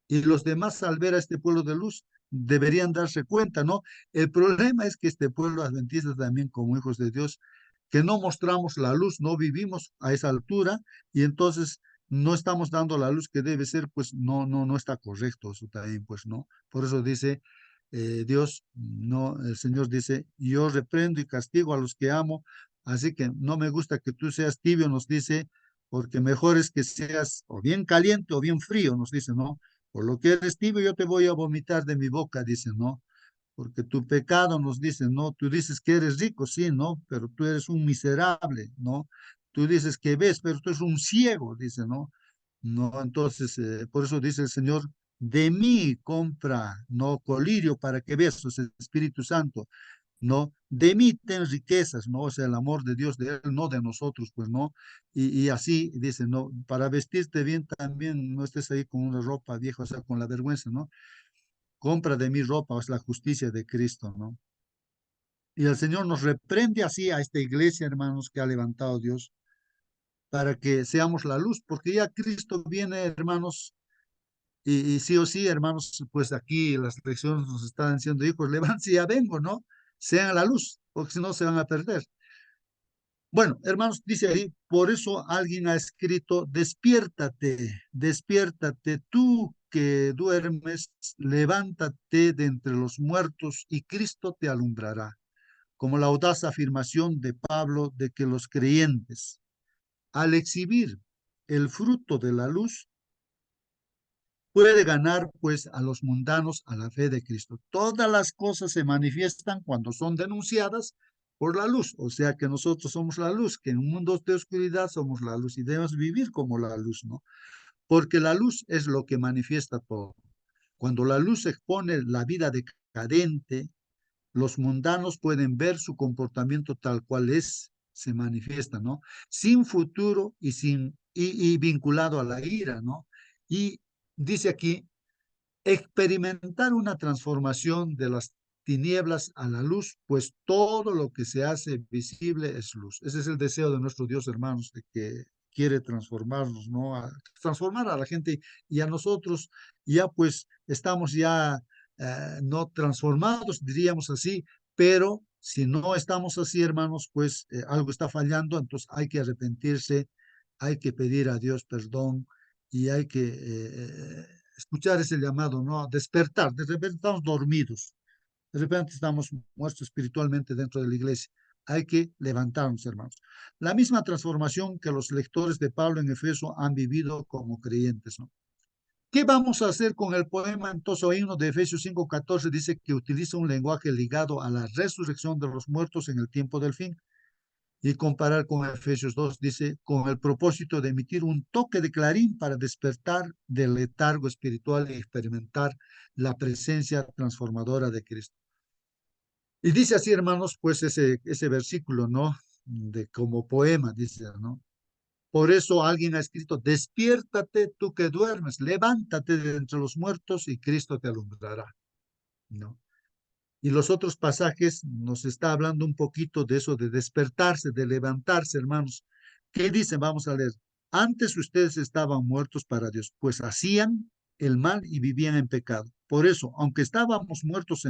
y los demás al ver a este pueblo de luz deberían darse cuenta, ¿no? El problema es que este pueblo adventista también como hijos de Dios, que no mostramos la luz, no vivimos a esa altura y entonces no estamos dando la luz que debe ser, pues no está correcto eso también, pues no. Por eso dice, Dios, no, el Señor dice, yo reprendo y castigo a los que amo, así que no me gusta que tú seas tibio, nos dice, porque mejor es que seas o bien caliente o bien frío, nos dice, ¿no? Por lo que eres tibio, yo te voy a vomitar de mi boca, dice, ¿no? Porque tu pecado nos dice, ¿no? Tú dices que eres rico, sí, ¿no? Pero tú eres un miserable, ¿no? Tú dices que ves, pero tú eres un ciego, dice, ¿no? No, entonces, por eso dice el Señor, de mí compra, no colirio para que veas, o sea, Espíritu Santo, ¿no? De mí ten riquezas, ¿no? O sea, el amor de Dios, de Él, no de nosotros, pues, ¿no? Y así dice, ¿no? Para vestirte bien también, no estés ahí con una ropa vieja, o sea, con la vergüenza, ¿no? Compra de mi ropa, es la justicia de Cristo, ¿no? Y el Señor nos reprende así a esta iglesia, hermanos, que ha levantado Dios, para que seamos la luz, porque ya Cristo viene, hermanos, y sí o sí, hermanos, pues aquí las lecciones nos están diciendo, hijos, levántense, ya vengo, ¿no? Sean la luz, porque si no se van a perder. Bueno, hermanos, dice ahí, por eso alguien ha escrito, despiértate, despiértate, tú que duermes, levántate de entre los muertos y Cristo te alumbrará, como la audaz afirmación de Pablo de que los creyentes, al exhibir el fruto de la luz, puede ganar pues a los mundanos a la fe de Cristo. Todas las cosas se manifiestan cuando son denunciadas por la luz, o sea que nosotros somos la luz, que en un mundo de oscuridad somos la luz y debemos vivir como la luz, ¿no? Porque la luz es lo que manifiesta todo. Cuando la luz expone la vida decadente, los mundanos pueden ver su comportamiento tal cual es, se manifiesta, ¿no? Sin futuro y vinculado a la ira, ¿no? Y dice aquí, experimentar una transformación de las tinieblas a la luz, pues todo lo que se hace visible es luz. Ese es el deseo de nuestro Dios, hermanos, de que quiere transformarnos, ¿no? Transformar a la gente y a nosotros ya pues estamos ya no transformados, diríamos así, pero si no estamos así, hermanos, pues algo está fallando, entonces hay que arrepentirse, hay que pedir a Dios perdón y hay que escuchar ese llamado, ¿no? Despertar. De repente estamos dormidos, de repente estamos muertos espiritualmente dentro de la iglesia. Hay que levantarnos, hermanos. La misma transformación que los lectores de Pablo en Efeso han vivido como creyentes, ¿no? ¿Qué vamos a hacer con el poema entonces o himno de Efesios 5:14? Dice que utiliza un lenguaje ligado a la resurrección de los muertos en el tiempo del fin. Y comparar con Efesios 2, dice, con el propósito de emitir un toque de clarín para despertar del letargo espiritual y experimentar la presencia transformadora de Cristo. Y dice así, hermanos, pues ese versículo, ¿no? De como poema, dice, ¿no? Por eso alguien ha escrito, despiértate tú que duermes, levántate de entre los muertos y Cristo te alumbrará, ¿no? Y los otros pasajes nos está hablando un poquito de eso, de despertarse, de levantarse, hermanos. ¿Qué dicen? Vamos a leer. Antes ustedes estaban muertos para Dios, pues hacían el mal y vivían en pecado. Por eso, aunque estábamos muertos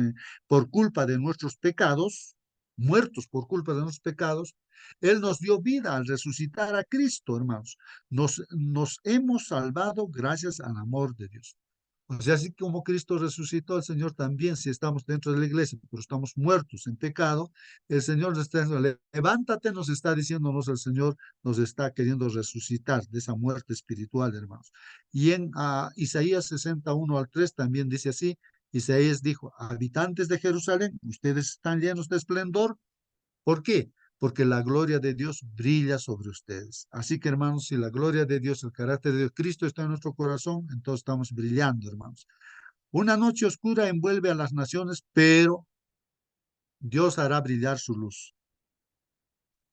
por culpa de nuestros pecados, muertos por culpa de nuestros pecados, Él nos dio vida al resucitar a Cristo, hermanos. Nos hemos salvado gracias al amor de Dios. O sea, así como Cristo resucitó al Señor también, si estamos dentro de la iglesia, pero estamos muertos en pecado, el Señor nos está diciendo, levántate, nos está diciéndonos el Señor, nos está queriendo resucitar de esa muerte espiritual, hermanos. Y en Isaías 61:3 también dice así, Isaías dijo, habitantes de Jerusalén, ustedes están llenos de esplendor. ¿Por qué? Porque la gloria de Dios brilla sobre ustedes. Así que, hermanos, si la gloria de Dios, el carácter de Dios, Cristo está en nuestro corazón, entonces estamos brillando, hermanos. Una noche oscura envuelve a las naciones, pero Dios hará brillar su luz.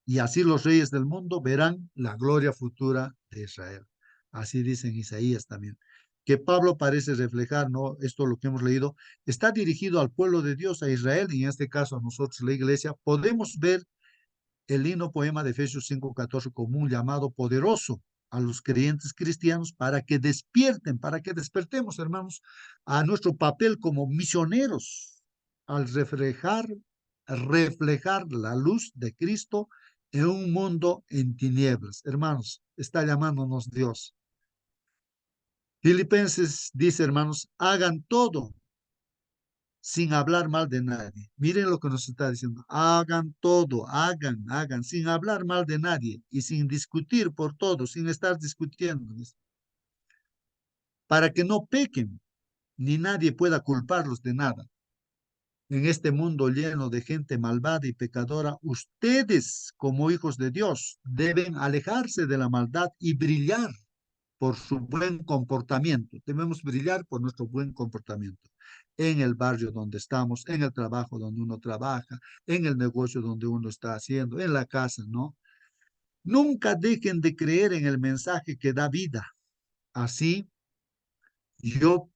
Y así los reyes del mundo verán la gloria futura de Israel. Así dice en Isaías también. Que Pablo parece reflejar, ¿no? Esto lo que hemos leído, está dirigido al pueblo de Dios, a Israel, y en este caso a nosotros, la iglesia. Podemos ver el himno poema de Efesios 5:14 como un llamado poderoso a los creyentes cristianos para que despierten, para que despertemos, hermanos, a nuestro papel como misioneros al reflejar la luz de Cristo en un mundo en tinieblas. Hermanos, está llamándonos Dios. Filipenses dice, hermanos, hagan todo sin hablar mal de nadie. Miren lo que nos está diciendo. Hagan todo, hagan, sin hablar mal de nadie y sin discutir por todo, sin estar discutiendo, para que no pequen, ni nadie pueda culparlos de nada. En este mundo lleno de gente malvada y pecadora, ustedes, como hijos de Dios, deben alejarse de la maldad y brillar por su buen comportamiento. Debemos brillar por nuestro buen comportamiento. En el barrio donde estamos, en el trabajo donde uno trabaja, en el negocio donde uno está haciendo, en la casa, ¿no? Nunca dejen de creer en el mensaje que da vida. Así, yo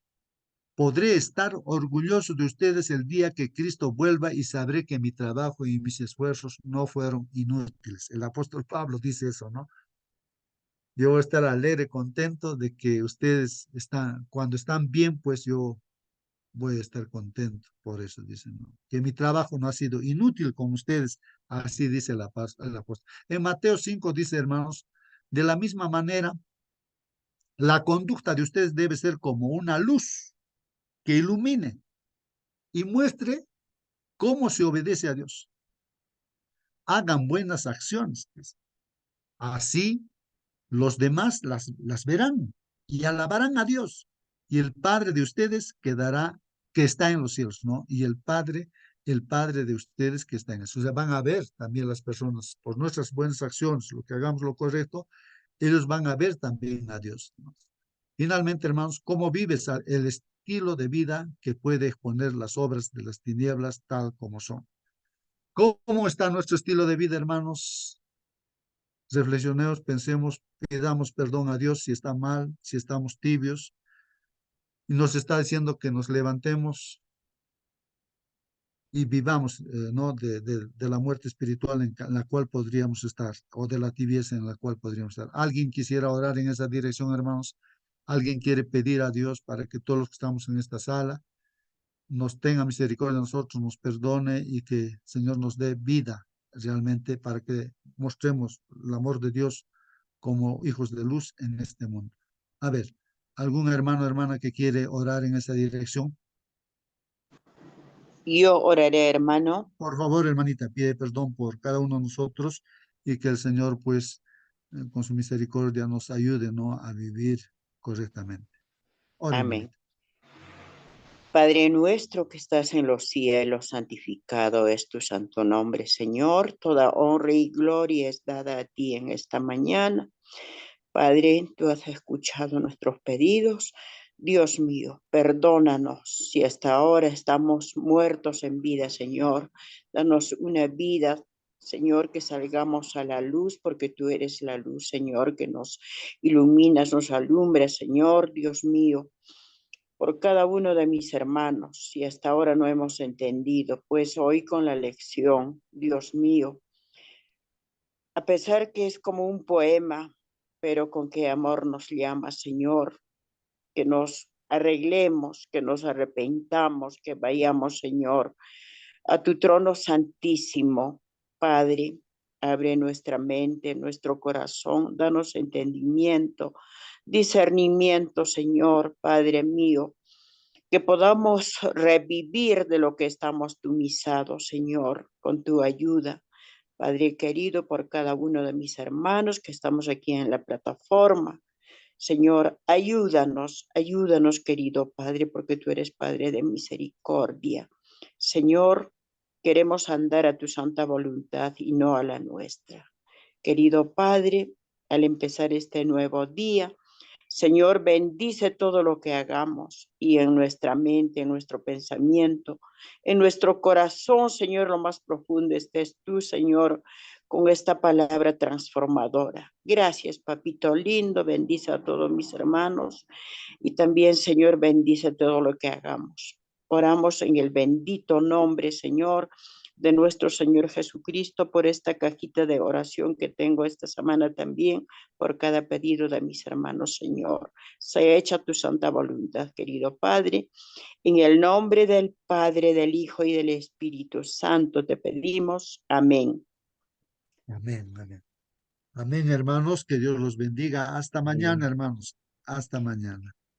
podré estar orgulloso de ustedes el día que Cristo vuelva y sabré que mi trabajo y mis esfuerzos no fueron inútiles. El apóstol Pablo dice eso, ¿no? Yo voy a estar alegre, contento de que ustedes están, cuando están bien, pues yo voy a estar contento. Por eso dicen, ¿no? Que mi trabajo no ha sido inútil con ustedes. Así dice el apóstol. En Mateo 5 dice, hermanos, de la misma manera, la conducta de ustedes debe ser como una luz que ilumine y muestre cómo se obedece a Dios. Hagan buenas acciones. Así los demás las verán y alabarán a Dios. Y el Padre de ustedes quedará, que está en los cielos, ¿no? Y el Padre de ustedes que está en el cielo. O sea, van a ver también las personas, por nuestras buenas acciones, lo que hagamos lo correcto, ellos van a ver también a Dios, ¿no? Finalmente, hermanos, ¿cómo vives el estilo de vida que puede exponer las obras de las tinieblas tal como son? ¿Cómo está nuestro estilo de vida, hermanos? Reflexionemos, pensemos, pidamos perdón a Dios si está mal, si estamos tibios. Y nos está diciendo que nos levantemos y vivamos, ¿no? De la muerte espiritual en la cual podríamos estar, o de la tibieza en la cual podríamos estar. ¿Alguien quisiera orar en esa dirección, hermanos? ¿Alguien quiere pedir a Dios para que todos los que estamos en esta sala nos tenga misericordia de nosotros, nos perdone y que el Señor nos dé vida realmente para que mostremos el amor de Dios como hijos de luz en este mundo? A ver, ¿algún hermano o hermana que quiere orar en esa dirección? Yo oraré, hermano. Por favor, hermanita, pide perdón por cada uno de nosotros y que el Señor, pues, con su misericordia nos ayude, ¿no? A vivir correctamente. Ora, Amén. hermanita. Padre nuestro que estás en los cielos, santificado es tu santo nombre, Señor. Toda honra y gloria es dada a ti en esta mañana. Padre, tú has escuchado nuestros pedidos. Dios mío, perdónanos si hasta ahora estamos muertos en vida, Señor. Danos una vida, Señor, que salgamos a la luz, porque tú eres la luz, Señor, que nos iluminas, nos alumbra, Señor, Dios mío. Por cada uno de mis hermanos, si hasta ahora no hemos entendido, pues hoy con la lección, Dios mío, a pesar que es como un poema, pero con qué amor nos llama, Señor, que nos arreglemos, que nos arrepentamos, que vayamos, Señor, a tu trono santísimo. Padre, abre nuestra mente, nuestro corazón, danos entendimiento, discernimiento, Señor, Padre mío, que podamos revivir de lo que estamos tumizados, Señor, con tu ayuda. Padre querido, por cada uno de mis hermanos que estamos aquí en la plataforma. Señor, ayúdanos, querido Padre, porque tú eres Padre de misericordia. Señor, queremos andar a tu santa voluntad y no a la nuestra. Querido Padre, al empezar este nuevo día, Señor, bendice todo lo que hagamos y en nuestra mente, en nuestro pensamiento, en nuestro corazón, Señor, lo más profundo estés tú, Señor, con esta palabra transformadora. Gracias, papito lindo, bendice a todos mis hermanos y también, Señor, bendice todo lo que hagamos. Oramos en el bendito nombre, Señor, de nuestro Señor Jesucristo, por esta cajita de oración que tengo esta semana también, por cada pedido de mis hermanos, Señor. Sea hecha tu santa voluntad, querido Padre. En el nombre del Padre, del Hijo y del Espíritu Santo te pedimos. Amén. Amén, amén. Amén, hermanos, que Dios los bendiga. Hasta mañana, hermanos. Hasta mañana.